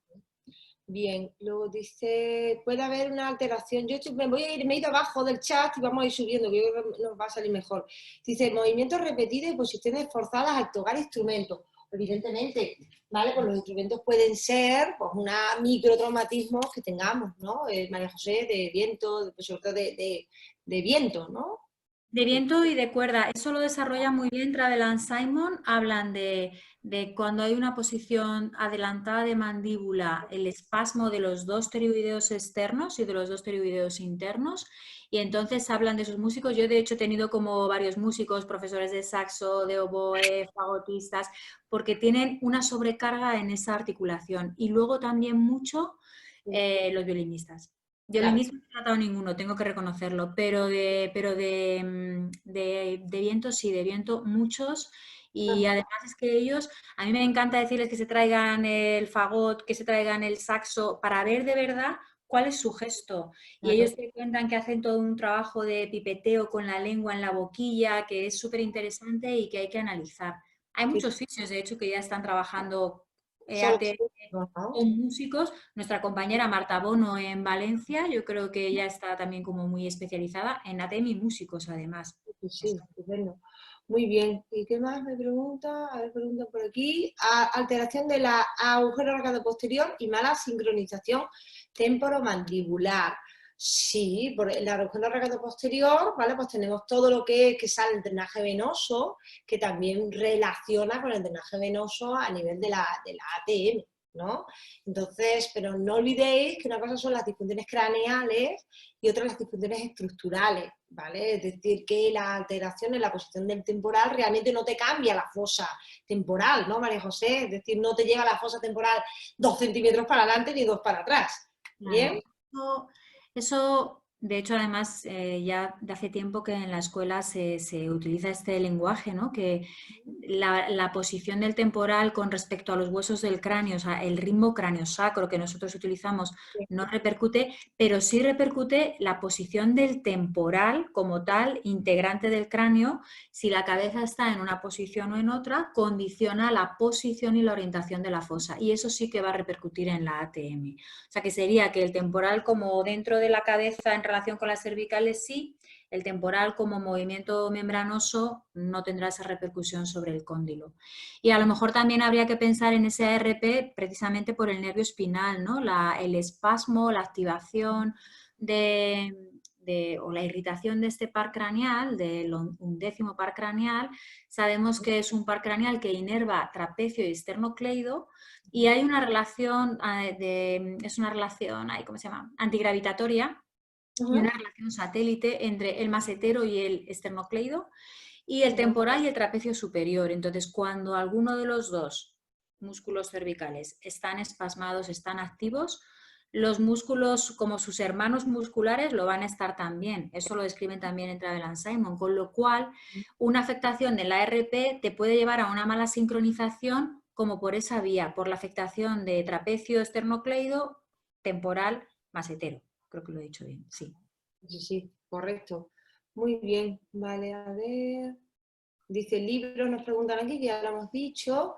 Bien, luego dice, puede haber una alteración. Me he ido abajo del chat y vamos a ir subiendo, que yo creo que nos va a salir mejor. Dice, movimientos repetidos y posiciones forzadas al tocar instrumentos. Evidentemente, ¿vale? Pues los instrumentos pueden ser pues, una microtraumatismos que tengamos, ¿no? María José, de viento, sobre todo de viento, ¿no? De viento y de cuerda, eso lo desarrolla muy bien Travel and Simon. Hablan de cuando hay una posición adelantada de mandíbula, el espasmo de los dos pterioideos externos y de los dos pterioideos internos. Y entonces hablan de esos músicos. Yo de hecho he tenido como varios músicos, profesores de saxo, de oboe, fagotistas, porque tienen una sobrecarga en esa articulación. Y luego también mucho los violinistas. Claro. Violinistas no he tratado ninguno, tengo que reconocerlo, pero de viento sí, de viento muchos. Y Ajá. además es que ellos, a mí me encanta decirles que se traigan el fagot, que se traigan el saxo, para ver de verdad cuál es su gesto. Y ellos Claro. te cuentan que hacen todo un trabajo de pipeteo con la lengua en la boquilla, que es súper interesante y que hay que analizar. Hay Sí. muchos fisios, de hecho, que ya están trabajando Solo AT ¿no? con músicos. Nuestra compañera Marta Bono en Valencia, yo creo que ella está también como muy especializada en ATM y músicos, además. Sí, sí, estupendo. Muy bien. ¿Y qué más me pregunta? A ver, pregunta por aquí. Alteración de la agujero arcado posterior y mala sincronización temporomandibular. Sí, por el agujero arcado posterior, ¿vale? Pues tenemos todo lo que sale del drenaje venoso, que también relaciona con el drenaje venoso a nivel de la ATM, ¿no? Entonces, pero no olvidéis que una cosa son las disfunciones craneales y otras las disfunciones estructurales, ¿vale? Es decir, que la alteración en la posición del temporal realmente no te cambia la fosa temporal, ¿no, María José? Es decir, no te llega la fosa temporal 2 centímetros para adelante ni 2 para atrás, Claro. ¿bien? Eso, de hecho, además, ya de hace tiempo que en la escuela se utiliza este lenguaje, ¿no? Que la posición del temporal con respecto a los huesos del cráneo, o sea, el ritmo cráneo-sacro que nosotros utilizamos no repercute, pero sí repercute la posición del temporal como tal, integrante del cráneo. Si la cabeza está en una posición o en otra, condiciona la posición y la orientación de la fosa. Y eso sí que va a repercutir en la ATM. O sea, que sería que el temporal como dentro de la cabeza en relación con las cervicales sí, el temporal como movimiento membranoso no tendrá esa repercusión sobre el cóndilo. Y a lo mejor también habría que pensar en ese ARP precisamente por el nervio espinal, ¿no? El espasmo, la activación o la irritación de este par craneal, del undécimo par craneal. Sabemos que es un par craneal que inerva trapecio y esternocleido, y hay una relación, es una relación, ¿cómo se llama? Antigravitatoria, y una relación satélite entre el masetero y el esternocleido y el temporal y el trapecio superior. Entonces, cuando alguno de los dos músculos cervicales están espasmados, están activos, los músculos, como sus hermanos musculares, lo van a estar también. Eso lo describen también en Travel and Simon, con lo cual una afectación del ARP te puede llevar a una mala sincronización como por esa vía, por la afectación de trapecio esternocleido, temporal, masetero. Creo que lo he dicho bien, sí. Sí, sí, correcto. Muy bien, vale, a ver. Dice libros, nos preguntan aquí, que ya lo hemos dicho.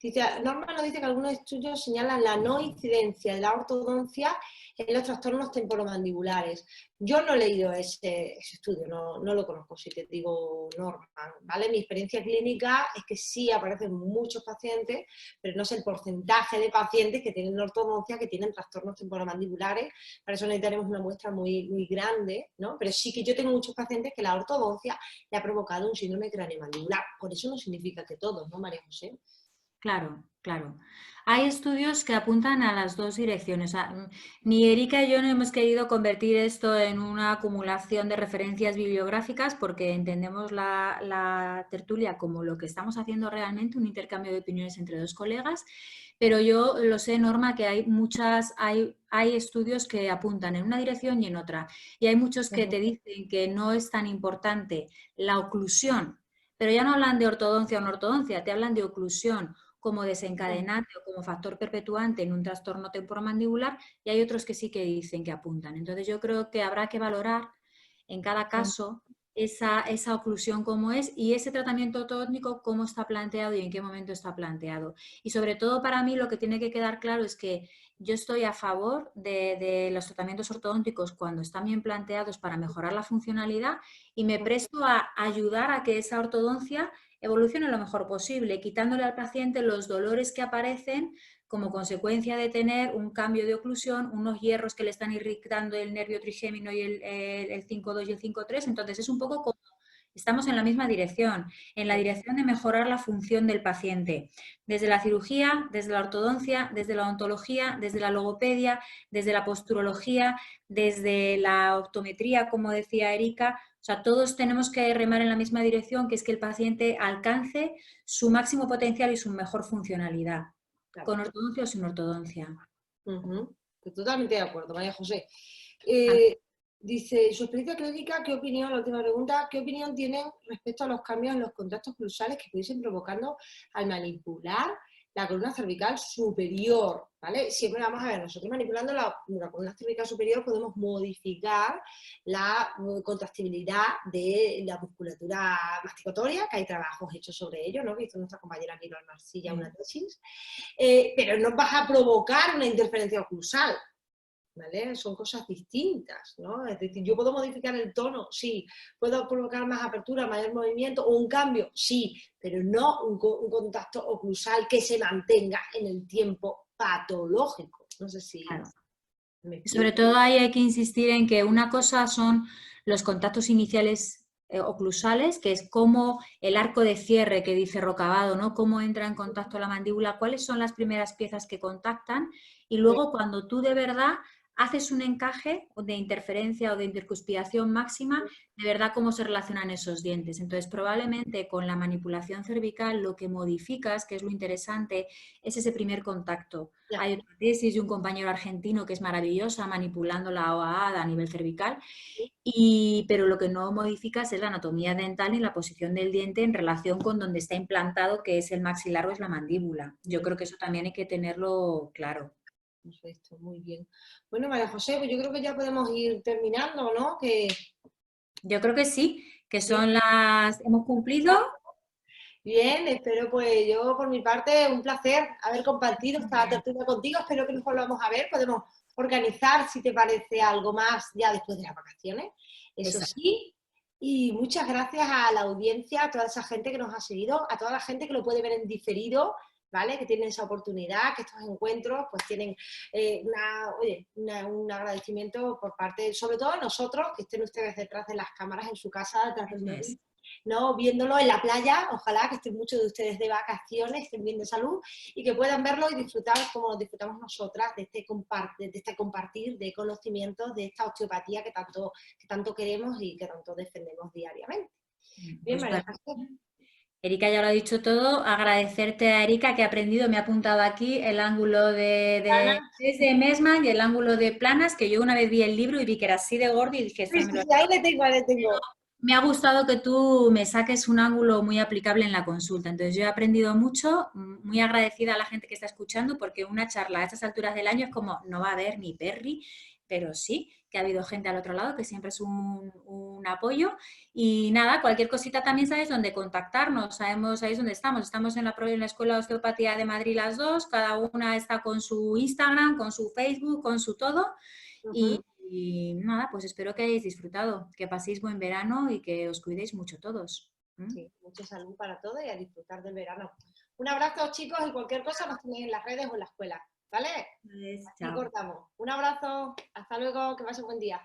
Dice, Norma nos dice que algunos estudios señalan la no incidencia en la ortodoncia en los trastornos temporomandibulares. Yo no he leído ese estudio, no lo conozco, si te digo, Norma, ¿vale? Mi experiencia clínica es que sí aparecen muchos pacientes, pero no sé el porcentaje de pacientes que tienen ortodoncia, que tienen trastornos temporomandibulares. Para eso necesitaremos una muestra muy, muy grande, ¿no? Pero sí que yo tengo muchos pacientes que la ortodoncia le ha provocado un síndrome craneomandibular. Por eso no significa que todos, ¿no, María José? Claro, claro. Hay estudios que apuntan a las dos direcciones. Ni Erika y yo no hemos querido convertir esto en una acumulación de referencias bibliográficas porque entendemos la tertulia como lo que estamos haciendo realmente, un intercambio de opiniones entre dos colegas, pero yo lo sé, Norma, que hay estudios que apuntan en una dirección y en otra. Y hay muchos que te dicen que no es tan importante la oclusión, pero ya no hablan de ortodoncia o no ortodoncia, te hablan de oclusión como desencadenante o como factor perpetuante en un trastorno temporomandibular, y hay otros que sí que dicen que apuntan. Entonces yo creo que habrá que valorar en cada caso esa oclusión cómo es y ese tratamiento ortodóntico cómo está planteado y en qué momento está planteado. Y sobre todo para mí lo que tiene que quedar claro es que yo estoy a favor de los tratamientos ortodónticos cuando están bien planteados para mejorar la funcionalidad y me presto a ayudar a que esa ortodoncia evolucione lo mejor posible, quitándole al paciente los dolores que aparecen como consecuencia de tener un cambio de oclusión, unos hierros que le están irritando el nervio trigémino y el 5,2 y el 5,3. Entonces es un poco como Estamos en la misma dirección, en la dirección de mejorar la función del paciente, desde la cirugía, desde la ortodoncia, desde la odontología, desde la logopedia, desde la posturología, desde la optometría, como decía Erika. O sea, todos tenemos que remar en la misma dirección, que es que el paciente alcance su máximo potencial y su mejor funcionalidad, Claro. con ortodoncia o sin ortodoncia. Pues totalmente de acuerdo, María José. Dice, su experiencia clínica, ¿qué opinión, la última pregunta, qué opinión tienen respecto a los cambios en los contactos cruzales que pudiesen provocando al manipular la columna cervical superior? ¿Vale? Siempre vamos a ver, nosotros manipulando la columna cervical superior podemos modificar la contractibilidad de la musculatura masticatoria, que hay trabajos hechos sobre ello, ¿no? Que hizo nuestra compañera Pilar Marcilla una tesis, pero no vas a provocar una interferencia oclusal. ¿Vale? Son cosas distintas, ¿no? Es decir, yo puedo modificar el tono, sí, puedo provocar más apertura, mayor movimiento o un cambio, sí, pero no un contacto oclusal que se mantenga en el tiempo patológico. No sé si Claro. me explico. Sobre todo ahí hay que insistir en que una cosa son los contactos iniciales oclusales, que es como el arco de cierre que dice Rocabado, ¿no? Cómo entra en contacto la mandíbula, cuáles son las primeras piezas que contactan y luego cuando tú de verdad haces un encaje de interferencia o de intercuspidación máxima, de verdad cómo se relacionan esos dientes. Entonces, probablemente con la manipulación cervical lo que modificas, que es lo interesante, es ese primer contacto. Ya. Hay otra tesis de un compañero argentino que es maravillosa manipulando la OAA a nivel cervical, pero lo que no modificas es la anatomía dental y la posición del diente en relación con donde está implantado, que es el maxilar o es la mandíbula. Yo creo que eso también hay que tenerlo claro. Perfecto, muy bien. Bueno, María José, pues yo creo que ya podemos ir terminando, ¿no? Yo creo que sí, que son las... Hemos cumplido. Bien, espero pues yo por mi parte un placer haber compartido esta tertulia contigo, espero que nos volvamos a ver, podemos organizar si te parece algo más ya después de las vacaciones, eso Exacto. sí, y muchas gracias a la audiencia, a toda esa gente que nos ha seguido, a toda la gente que lo puede ver en diferido, ¿vale? Que tienen esa oportunidad, que estos encuentros pues tienen un agradecimiento por parte, sobre todo a nosotros, que estén ustedes detrás de las cámaras en su casa, detrás del móvil, ¿no? Viéndolo en la playa, ojalá que estén muchos de ustedes de vacaciones, estén bien de salud y que puedan verlo y disfrutar como disfrutamos nosotras de este compartir de conocimientos, de esta osteopatía que tanto queremos y que tanto defendemos diariamente. Bien, Pues María José. Erika ya lo ha dicho todo. Agradecerte a Erika que ha aprendido, me ha apuntado aquí el ángulo de Messmann y el ángulo de Planas, que yo una vez vi el libro y vi que era así de gordo y dije, Sí, ahí le tengo, ahí le tengo. Me ha gustado que tú me saques un ángulo muy aplicable en la consulta. Entonces, yo he aprendido mucho, muy agradecida a la gente que está escuchando, porque una charla a estas alturas del año es como, no va a haber ni Perry, pero sí que ha habido gente al otro lado, que siempre es un apoyo. Y nada, cualquier cosita también sabéis dónde contactarnos, sabéis dónde estamos. Estamos en la Escuela de Osteopatía de Madrid las dos, cada una está con su Instagram, con su Facebook, con su todo. Y nada, pues espero que hayáis disfrutado, que paséis buen verano y que os cuidéis mucho todos. Sí, mucha salud para todos y a disfrutar del verano. Un abrazo, chicos, y cualquier cosa nos tenéis en las redes o en la escuela, ¿vale? Pues, Aquí chao. cortamos. Un abrazo, hasta luego, que pasen buen día.